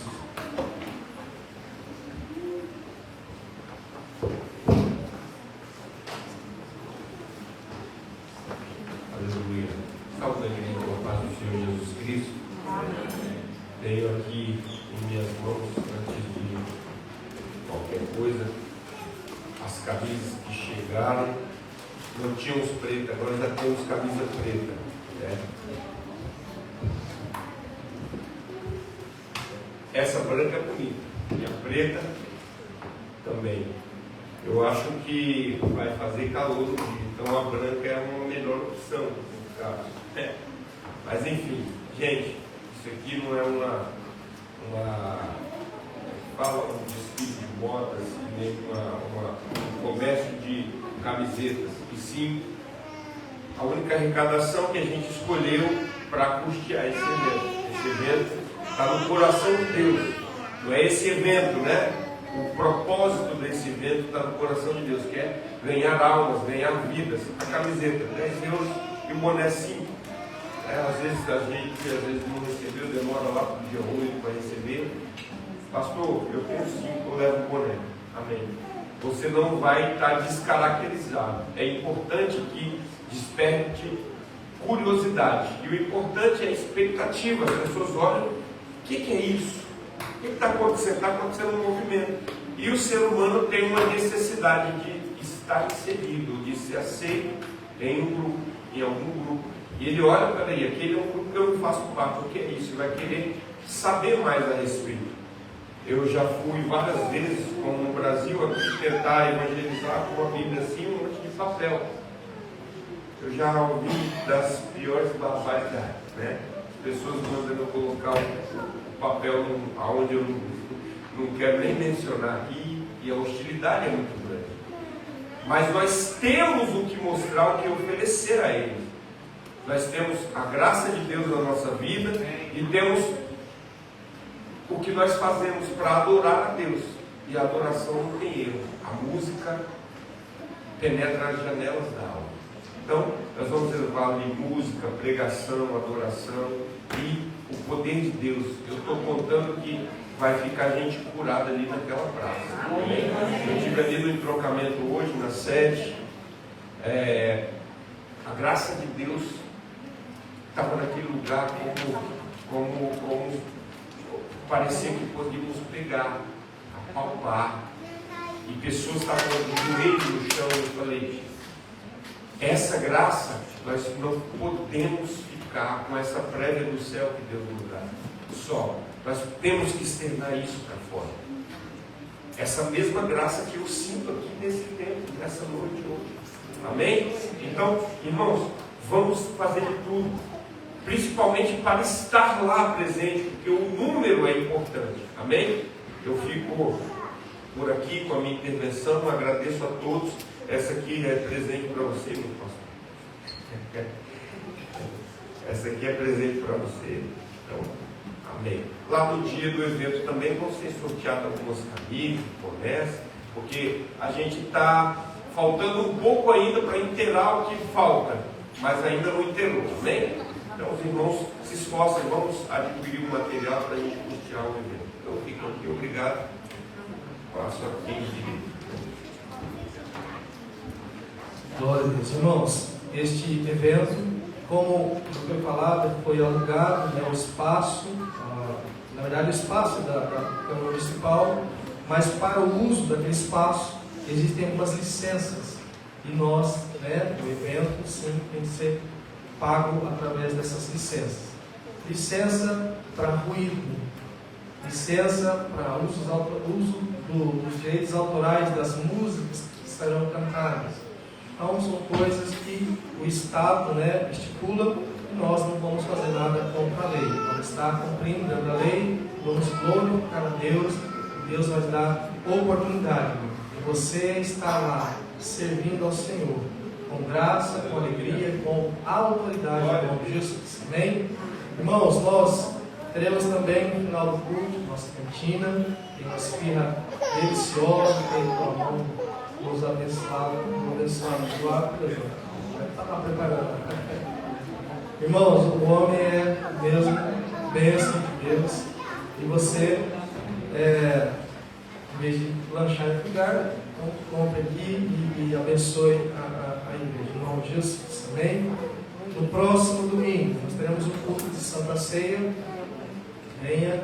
Aleluia. Salve a igreja com a paz do Senhor Jesus Cristo. Tenho aqui em minhas mãos, antes de qualquer coisa, as camisas que chegaram. Não tínhamos preta, agora já temos camisa preta. Né? Essa branca é bonita, e a preta também. Eu acho que vai fazer calor no dia, então a branca é uma melhor opção no caso. Mas enfim, gente, isso aqui não é fala um desfile de modas, nem um comércio de camisetas, e sim a única arrecadação que a gente escolheu para custear esse evento. Esse evento está no coração de Deus, não é esse evento, né? O propósito desse evento está no coração de Deus, que é ganhar almas, ganhar vidas. A camiseta, 10 euros e o boné 5. Às vezes a gente não recebeu, demora lá para o dia 8 para receber. Pastor, eu tenho 5, eu levo o boné. Amém. Você não vai estar descaracterizado. É importante que desperte curiosidade. E o importante é a expectativa. As pessoas olham, o que é isso? O que está acontecendo? Está acontecendo um movimento. E o ser humano tem uma necessidade de estar inserido, de ser aceito em um grupo, em algum grupo. E ele olha, peraí, aquele é um grupo que eu não faço parte. O que é isso? Ele vai querer saber mais a respeito. Eu já fui várias vezes, como no Brasil, aqui tentar evangelizar com a Bíblia assim, um monte de papel. Eu já ouvi das piores barbaridades, né? As pessoas mandando eu colocar o papel aonde eu não quero nem mencionar aqui, e a hostilidade é muito grande. Mas nós temos o que mostrar, o que oferecer a eles. Nós temos a graça de Deus na nossa vida e temos o que nós fazemos para adorar a Deus. E a adoração não tem erro. A música penetra as janelas da alma. Então, nós vamos levar ali música, pregação, adoração e o poder de Deus. Eu estou contando que vai ficar gente curada ali naquela praça. Amém? Eu estive ali no entrocamento hoje, na sede. A graça de Deus estava naquele lugar como parecia que podíamos pegar, apalpar. E pessoas estavam de joelhos no chão. Eu falei, essa graça, nós não podemos ficar com essa prévia do céu que Deus nos dá. Só. Nós temos que externar isso para fora. Essa mesma graça que eu sinto aqui nesse tempo, nessa noite hoje. Amém? Então, irmãos, vamos fazer de tudo. Principalmente para estar lá presente, porque o número é importante. Amém? Eu fico por aqui com a minha intervenção, agradeço a todos. Essa aqui é presente para você, meu pastor. Essa aqui é presente para você. Então, amém. Lá no dia do evento também vão ser sorteadas algumas camisas, bonés, porque a gente está faltando um pouco ainda para inteirar o que falta, mas ainda não inteirou. Amém? Então os irmãos se esforcem, vamos adquirir o material para a gente custear o evento. Então fico aqui, obrigado. Passo a quem direito. Glória a Deus. Irmãos, este evento, como foi falado, foi alugado, né, o espaço, na verdade o espaço da Câmara Municipal, mas para o uso daquele espaço existem algumas licenças. E nós, né, o evento, sim, tem que ser pago através dessas licenças. Licença para ruído, licença para uso dos direitos autorais das músicas que serão cantadas. Então são coisas que o Estado, né, estipula e nós não vamos fazer nada contra a lei. Vamos estar cumprindo dentro da lei, vamos glorificar a Deus, e Deus vai dar oportunidade de você estar lá servindo ao Senhor com graça, com alegria, com autoridade em nome de Jesus. Amém? Irmãos, nós teremos também no final do culto nossa cantina, tem uma esfirra deliciosa, tem com a mão nos abençoados, do lado, estava preparando. Irmãos, o homem é mesmo bênção de Deus. E você, em vez de lanchar em outro lugar, então compre aqui e abençoe a igreja. Em nome de Jesus. Amém? No próximo domingo, nós teremos um culto de Santa Ceia. Venha,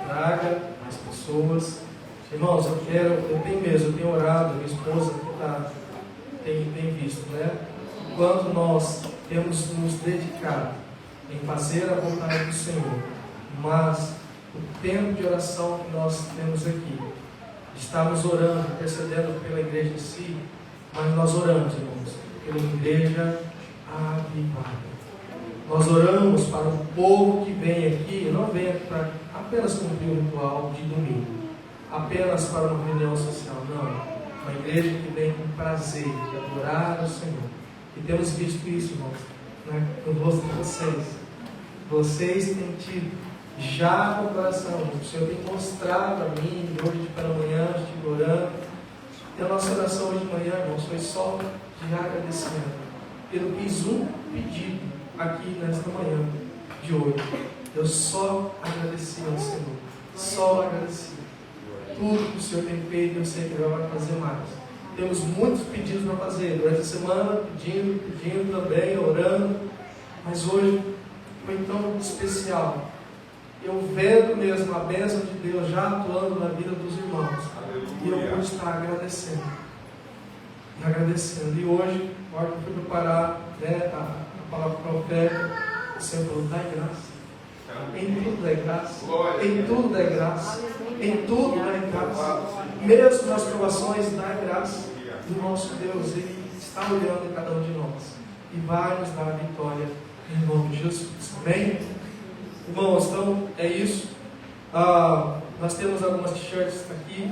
traga as pessoas. Irmãos, eu tenho orado, minha esposa tem visto, né? Quando nós temos nos dedicado em fazer a vontade do Senhor, mas o tempo de oração que nós temos aqui, estamos orando, intercedendo pela igreja em si, mas nós oramos, irmãos, pela igreja avivada. Nós oramos para o povo que vem aqui, não vem para apenas cumprir o ritual de domingo, apenas para uma reunião social, não. Uma igreja que vem com prazer de adorar ao Senhor. E temos visto isso, irmãos, né, no rosto de vocês. Vocês têm tido já com o coração, o Senhor tem mostrado a mim, hoje pela manhã, estive orando. E a nossa oração hoje de manhã, irmãos, foi só de agradecimento. Eu fiz um pedido aqui nesta manhã de hoje. Eu só agradeci ao Senhor. Só agradeci. Tudo que o Senhor tem feito, eu sei que Ele vai fazer mais. Temos muitos pedidos para fazer durante a semana, pedindo também, orando. Mas hoje foi tão especial. Eu vendo mesmo a bênção de Deus já atuando na vida dos irmãos. E eu pude estar agradecendo. E agradecendo. E hoje, na hora que eu fui preparar, né, a palavra profética, o Senhor falou: dá graça. Em tudo é graça. Em tudo é graça. Em tudo é graça. Mesmo nas provações, dá graça. O nosso Deus, Ele está olhando em cada um de nós. E vai nos dar a vitória em nome de Jesus. Amém? Irmãos, então é isso. Nós temos algumas t-shirts aqui.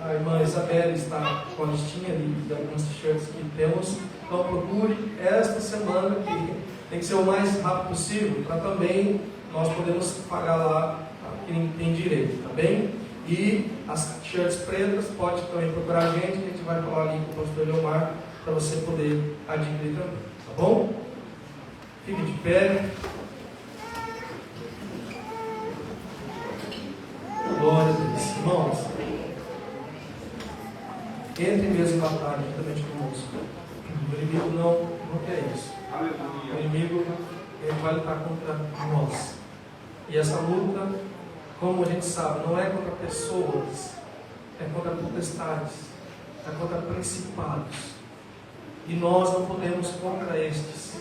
A irmã Isabela está com a listinha de algumas t-shirts que temos. Então procure esta semana, que tem que ser o mais rápido possível, para também nós podemos pagar lá quem tem direito, tá bem? E as t-shirts pretas, pode também procurar a gente vai falar ali com o pastor Leomar, para você poder adquirir também, tá bom? Fique de pé. Glória a Deus. Irmãos, entre mesmo em batalha juntamente conosco. O inimigo não quer isso. O inimigo, ele vai lutar contra nós. E essa luta, como a gente sabe, não é contra pessoas, é contra potestades, é contra principados. E nós não podemos contra estes.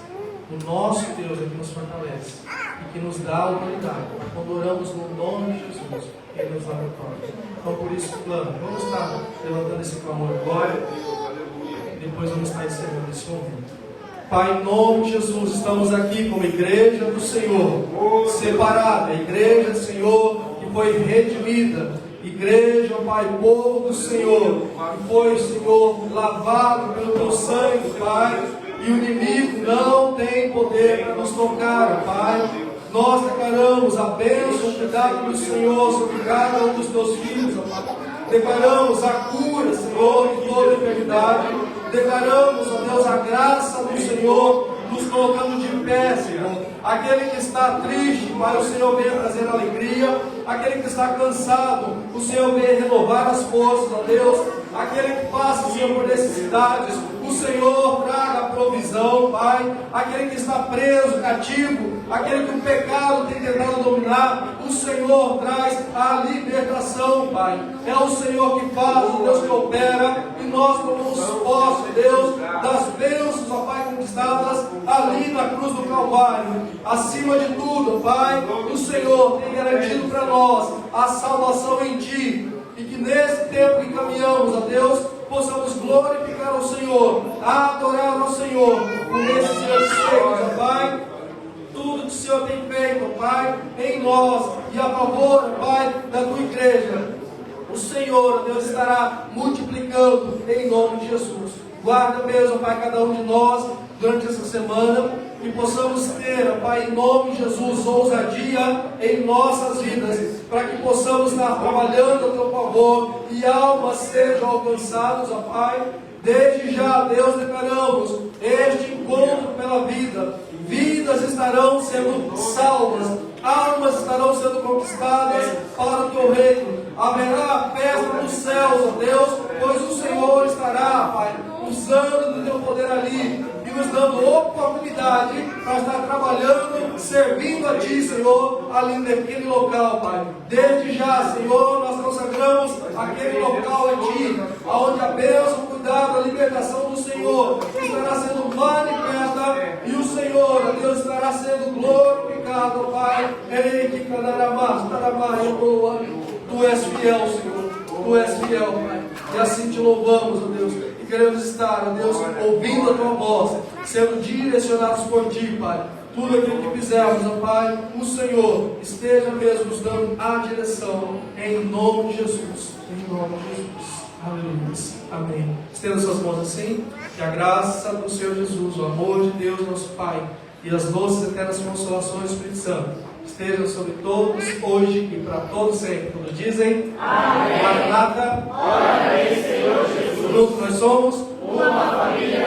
O nosso Deus é que nos fortalece e que nos dá a autoridade. Quando oramos no nome de Jesus, Ele nos dá a vitória. Então, por isso, claro, vamos estar levantando esse clamor agora e depois vamos estar encerrando esse momento. Pai, em nome de Jesus, estamos aqui como igreja do Senhor, separada, igreja, Senhor, que foi redimida, igreja, Pai, povo do Senhor, que foi, Senhor, lavado pelo teu sangue, Pai, e o inimigo não tem poder para nos tocar, Pai. Nós declaramos a bênção, o cuidado do Senhor sobre cada um dos teus filhos, Pai. Declaramos a cura, Senhor, de toda enfermidade. Declaramos, ó Deus, a graça do Senhor, nos colocando de pé, Senhor. Aquele que está triste, Pai, o Senhor venha trazer alegria. Aquele que está cansado, o Senhor venha renovar as forças, ó Deus. Aquele que passa, Senhor, por necessidades, o Senhor traga a provisão, Pai. Aquele que está preso, cativo, aquele que o pecado tem tentado dominar, o Senhor traz a libertação, Pai. É o Senhor que faz, o Deus que opera, e nós tomamos posse, Deus, das bênçãos, ó Pai, conquistadas ali na cruz do Calvário. Acima de tudo, Pai, o Senhor tem garantido para nós a salvação em Ti, e que nesse tempo que caminhamos, ó Deus, possamos glorificar o Senhor, adorar ao Senhor, por esses dias feitos, ó Pai. Tudo que o Senhor tem feito, ó Pai, em nós e a favor, ó Pai, da Tua igreja, o Senhor, Deus, estará multiplicando em nome de Jesus. Guarda mesmo, ó Pai, cada um de nós durante essa semana, que possamos ter, ó Pai, em nome de Jesus, ousadia em nossas vidas, para que possamos estar trabalhando a Teu favor e almas sejam alcançadas, ó Pai. Desde já, Deus, declaramos este encontro pela vida vidas estarão sendo salvas, almas estarão sendo conquistadas para o teu reino. Haverá festa nos céus, ó Deus, pois o Senhor estará, Pai, usando do teu poder ali e nos dando oportunidade para estar trabalhando, servindo a Ti, Senhor, ali naquele local, Pai. Desde já, Senhor, nós consagramos aquele local a Ti, onde a bênção, o cuidado, a libertação do Senhor estará sendo manifesta e o Senhor, ó Deus, estará sendo glorificado, Pai. Ei, que canarabás, tarabás, Tu és fiel, Senhor. Tu és fiel, Pai. E assim Te louvamos, ó Deus. E queremos estar, ó Deus, ouvindo a Tua voz, sendo direcionados por Ti, Pai. Tudo aquilo que fizermos, ó Pai, o Senhor esteja mesmo nos dando a direção, em nome de Jesus. Em nome de Jesus. Aleluia. Amém. Estenda suas mãos assim. Que a graça do Senhor Jesus, o amor de Deus, nosso Pai, e as doces e eternas consolações do Espírito Santo estejam sobre todos, hoje e para todos sempre. Todos dizem amém. Maranata. Glória a Deus, Senhor Jesus. Juntos nós somos uma família.